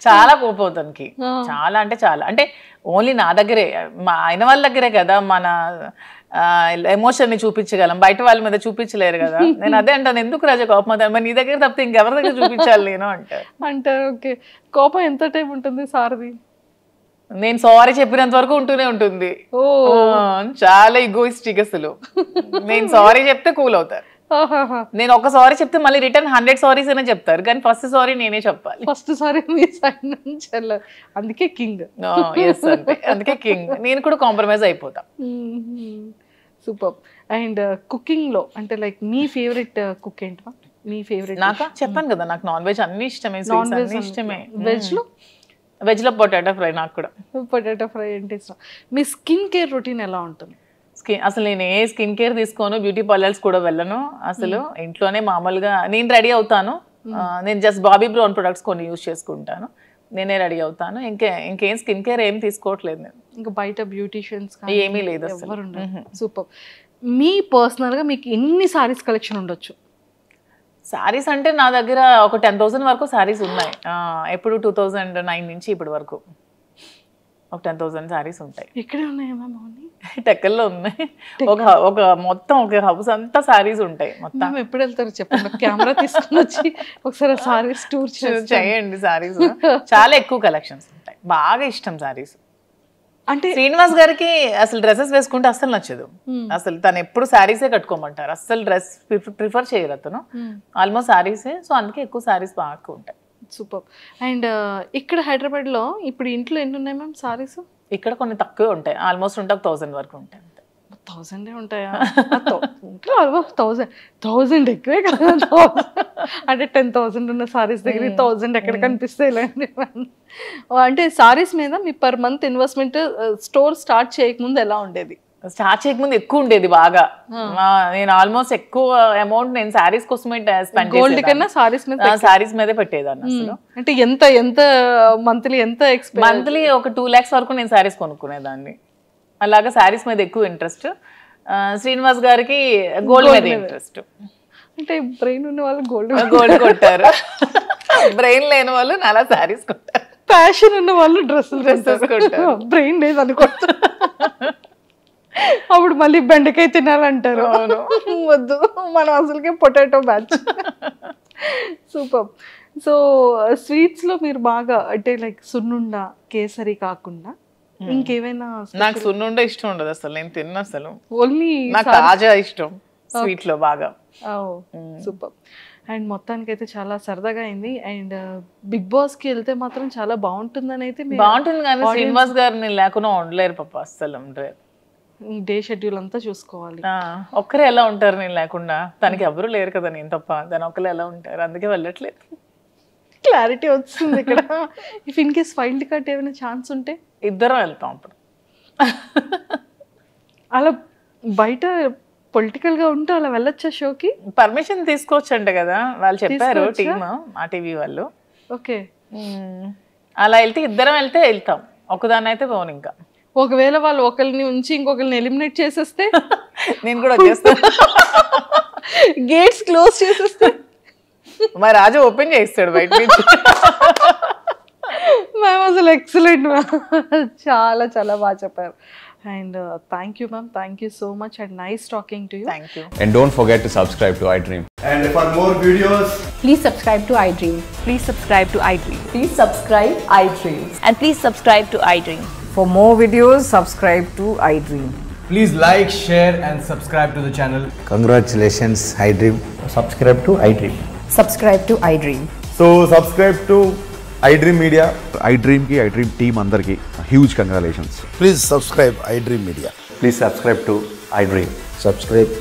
చాలా కోపం తనకి, చాలా అంటే చాలా. అంటే ఓన్లీ నా దగ్గరే, మా ఆయన వాళ్ళ దగ్గరే కదా మన ఎమోషన్ ని చూపించగలం, బయట వాళ్ళ మీద చూపించలేరు కదా. నేను అదే అంటాను, ఎందుకు రాజా కోపం అవుతాను, మరి నీ దగ్గర తప్పితే ఇంకెవరి దగ్గర చూపించాలి నేను అంటారు. ఓకే, కోపం ఎంత టైం ఉంటుంది సార్ది? నేను సారీ చెప్పినంత వరకు ఉంటూనే ఉంటుంది. చాలా ఈగోయిస్టిక్ అసలు. నేను సారీ చెప్తే కూల్ అవుతారు. నేను ఒక సారీ చెప్తే మళ్ళీ రిటర్న్ 100 సారీస్ అనే చెప్తారు, కానీ ఫస్ట్ సారీ నేనే చెప్పాలి. ఫస్ట్ సారీ మీ సైడ్ నుంచి అందుకే కింగ్. ఎస్ అంటే అందుకే కింగ్. నేను కూడా కాంప్రమైజ్ అయిపోతా. సూపర్. అండ్ కుకింగ్ లో అంటే లైక్ మీ ఫేవరెట్ కుక్ ఏంటి? మీ ఫేవరెట్? నాకు చెప్పాను కదా, నాకు నాన్ వెజ్ అన్ని ఇష్టమే, నాన్ వెజ్ ఇష్టమే. వెజ్ లో పొటాటో ఫ్రై. నాకు కూడా పొటాటో ఫ్రై అంటే ఇష్టం. మీ స్కిన్ కేర్ రొటీన్ ఎలా ఉంటుంది? అసలు నేను ఏ స్కిన్ కేర్ తీసుకోను, బ్యూటీ పార్లర్స్ కూడా వెళ్ళను అసలు. ఇంట్లోనే మామూలుగా నేను రెడీ అవుతాను. నేను జస్ట్ బాబీ బ్రౌన్ ప్రొడక్ట్స్ కొన్ని యూజ్ చేసుకుంటాను, నేనే రెడీ అవుతాను. ఇంకేం స్కిన్ కేర్ ఏం తీసుకోవట్లేదు నేను. ఇంకా బయట బ్యూటీషియన్స్ ఏమీ లేదు ఎవరు ఉండరు. సూపర్. మీ పర్సనల్గా మీకు ఎన్ని సారీస్ కలెక్షన్ ఉండొచ్చు? సారీస్ అంటే నా దగ్గర ఒక 10,000 వరకు సారీస్ ఉన్నాయి. ఎప్పుడు 2009 నుంచి ఇప్పటి వరకు ఒక 10,000 సారీస్ ఉంటాయి. ఇక్కడే ఉన్నాయా మ్యామ్? టెక్కల్లో ఉన్నాయి. ఒక మొత్తం ఒక హౌస్ అంతా సారీస్ ఉంటాయి మొత్తం. ఎప్పుడు వెళ్తారు చెప్పండి, కెమెరా తీసుకుని వచ్చి ఒకసారి సారీస్ టూర్ చేయండి. సారీస్ చాలా ఎక్కువ కలెక్షన్స్ ఉంటాయి. బాగా ఇష్టం సారీస్. అంటే శ్రీనివాస్ గారికి అసలు డ్రెస్సెస్ వేసుకుంటే అస్సలు నచ్చదు. అసలు తను ఎప్పుడు శారీసే కట్టుకోమంటారు, అస్సలు డ్రెస్ ప్రిఫర్ చేయరు అతను. ఆల్మోస్ట్ శారీసే. సో అందుకే ఎక్కువ శారీస్ బాగా ఉంటాయి. సూపర్. అండ్ ఇక్కడ హైదరాబాద్ లో ఇప్పుడు ఇంట్లో ఎన్ని ఉన్నాయి మ్యామ్ సారీస్? ఇక్కడ కొన్ని తక్కువే ఉంటాయి, ఆల్మోస్ట్ ఉంటే 1,000 వరకు ఉంటాయి. 1,000 ఉంటాయా? 1,000 ఎక్కువే కదా. అంటే 10,000 ఉన్న సారీస్ దగ్గర 1,000 ఎక్కడ కనిపిస్తాయి? అంటే సారీస్ మీద మీ per month investment store start చేయకముందు ఎలా ఉండేది? స్టార్ట్ చేయకముందు ఎక్కువ ఉండేది బాగా. నేను ఆల్మోస్ట్ ఎక్కువ అమౌంట్ నేను సారీస్ కోసమే స్పెండ్ గోల్డ్ కన్నా సారీస్ మీదే పెట్టేదాన్ని అసలు. అంటే ఎంత మంత్లీ మంత్లీ ఒక 2 lakhs వరకు నేను సారీస్ కొనుక్కునేదాన్ని. అలాగా సారీస్ మీద ఎక్కువ ఇంట్రెస్ట్. శ్రీనివాస్ గారికి గోల్డ్ మీద ఇంట్రెస్ట్. అంటే బ్రెయిన్ ఉన్న వాళ్ళు గోల్డ్ కొట్టారు, బ్రెయిన్ లేని వాళ్ళు అలా సారీస్ కొట్టారు. ప్యాషన్ ఉన్న వాళ్ళు డ్రెస్సెస్ కొట్టారు. బ్రెయిన్ లేదు అనుకుంటారు. అప్పుడు మళ్ళీ బెండకాయ తినాలంటారు. వద్దు, మనం అసలుకే potato batch. Super. So sweets లో మీరు బాగా అంటే లైక్ సున్నుండ, కేసరి కాకుండా ఇంకేమైనా? నాకు సున్నుండ ఇష్టం ఉండదు అసలు, నేను తిన్న అసలు. ఓన్లీ నాకు తాజా ఇష్టం స్వీట్ లో బాగా. సూపర్. అండ్ మొత్తానికి అయితే చాలా సరదాగా అయింది. అండ్ బిగ్ బాస్ కి వెళ్తే మాత్రం చాలా బాగుంటుందని అయితే బాగుంటుంది, కానీ శ్రీనివాస్ గారిని లేకుండా ఉండలేరు పాప, అస్సలు ఉండలేరు. డే షెడ్యూల్ అంతా చూసుకోవాలి. ఒక్కరే ఎలా ఉంటారు నేను లేకుండా? తనకి ఎవరు లేరు కదా, నేను తప్ప. దాని ఒక్కరు ఎలా ఉంటారు, అందుకే వెళ్ళట్లేదు. క్లారిటీ వస్తుంది ఇక్కడ. If in case wild card ఏమైనా ఛాన్స్ ఉంటే ఇద్దరం వెళ్తాం అప్పుడు. అలా బయట పొలిటికల్ గా ఉంటే అలా వెళ్ళొచ్చా షోకి? పర్మిషన్ తీసుకోవచ్చు అంట కదా, వాళ్ళు చెప్పారు టీమ్, ఆ టీవీ వాళ్ళు. ఓకే. అలా వెళ్తే ఇద్దరం వెళ్తాం, ఒకదాన్ని అయితే పోను. ఇంకా ఒకవేళ వాళ్ళు ఒకరిని ఉంచి ఇంకొకరిని ఎలిమినేట్ చేసేస్తే నేను కూడా వచ్చేస్తాను. గేట్స్ క్లోజ్ చేసేస్తే మా రాజు ఓపెన్ చేస్తాడు బయట నుంచి. మ్యామ్ అసలు ఎక్సలెంట్ మ్యామ్, చాలా చాలా బాగా చెప్పారు. And thank you ma'am, thank you so much and nice talking to you. Thank you. And don't forget to subscribe to iDream. And for more videos, please subscribe to iDream. Please subscribe to iDream. Please subscribe iDream. And please subscribe to iDream. For more videos, subscribe to iDream. please like, share and subscribe to the channel. Congratulations, iDream. Subscribe to iDream. Subscribe to iDream. So subscribe to iDream Media. iDream ki iDream team andarki huge congratulations. Please subscribe iDream Media. Please subscribe to iDream. Subscribe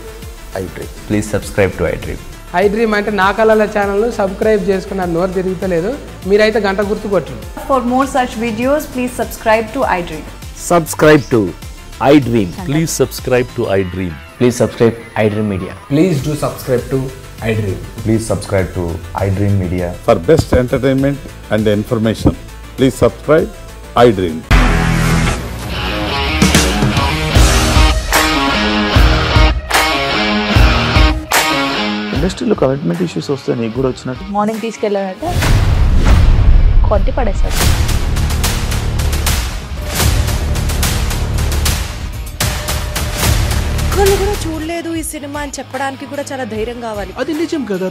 iDream. Please subscribe to iDream. iDream అంటే నా కళల ఛానల్ సబ్స్క్రైబ్ చేసుకున్న నోరు తిరుగుతలేదు, మీరైతే గంట గుర్తు కొట్టండి. For more such videos, please subscribe to iDream. Subscribe to iDream. Please subscribe to iDream. Please subscribe iDream Media. Please do subscribe to iDream. Please subscribe to iDream Media. For best entertainment and information, please subscribe iDream. ఇండస్ట్రీలో కమిట్మెంట్ ఇష్యూస్ వస్తే నీకు కూడా వచ్చినట్టు? మార్నింగ్ తీసుకెళ్ళాలంటే కొట్టి పడేస్తారు. ఒక్కళ్ళు కూడా చూడలేదు ఈ సినిమా అని చెప్పడానికి కూడా చాలా ధైర్యం కావాలి. అది నిజం కదా.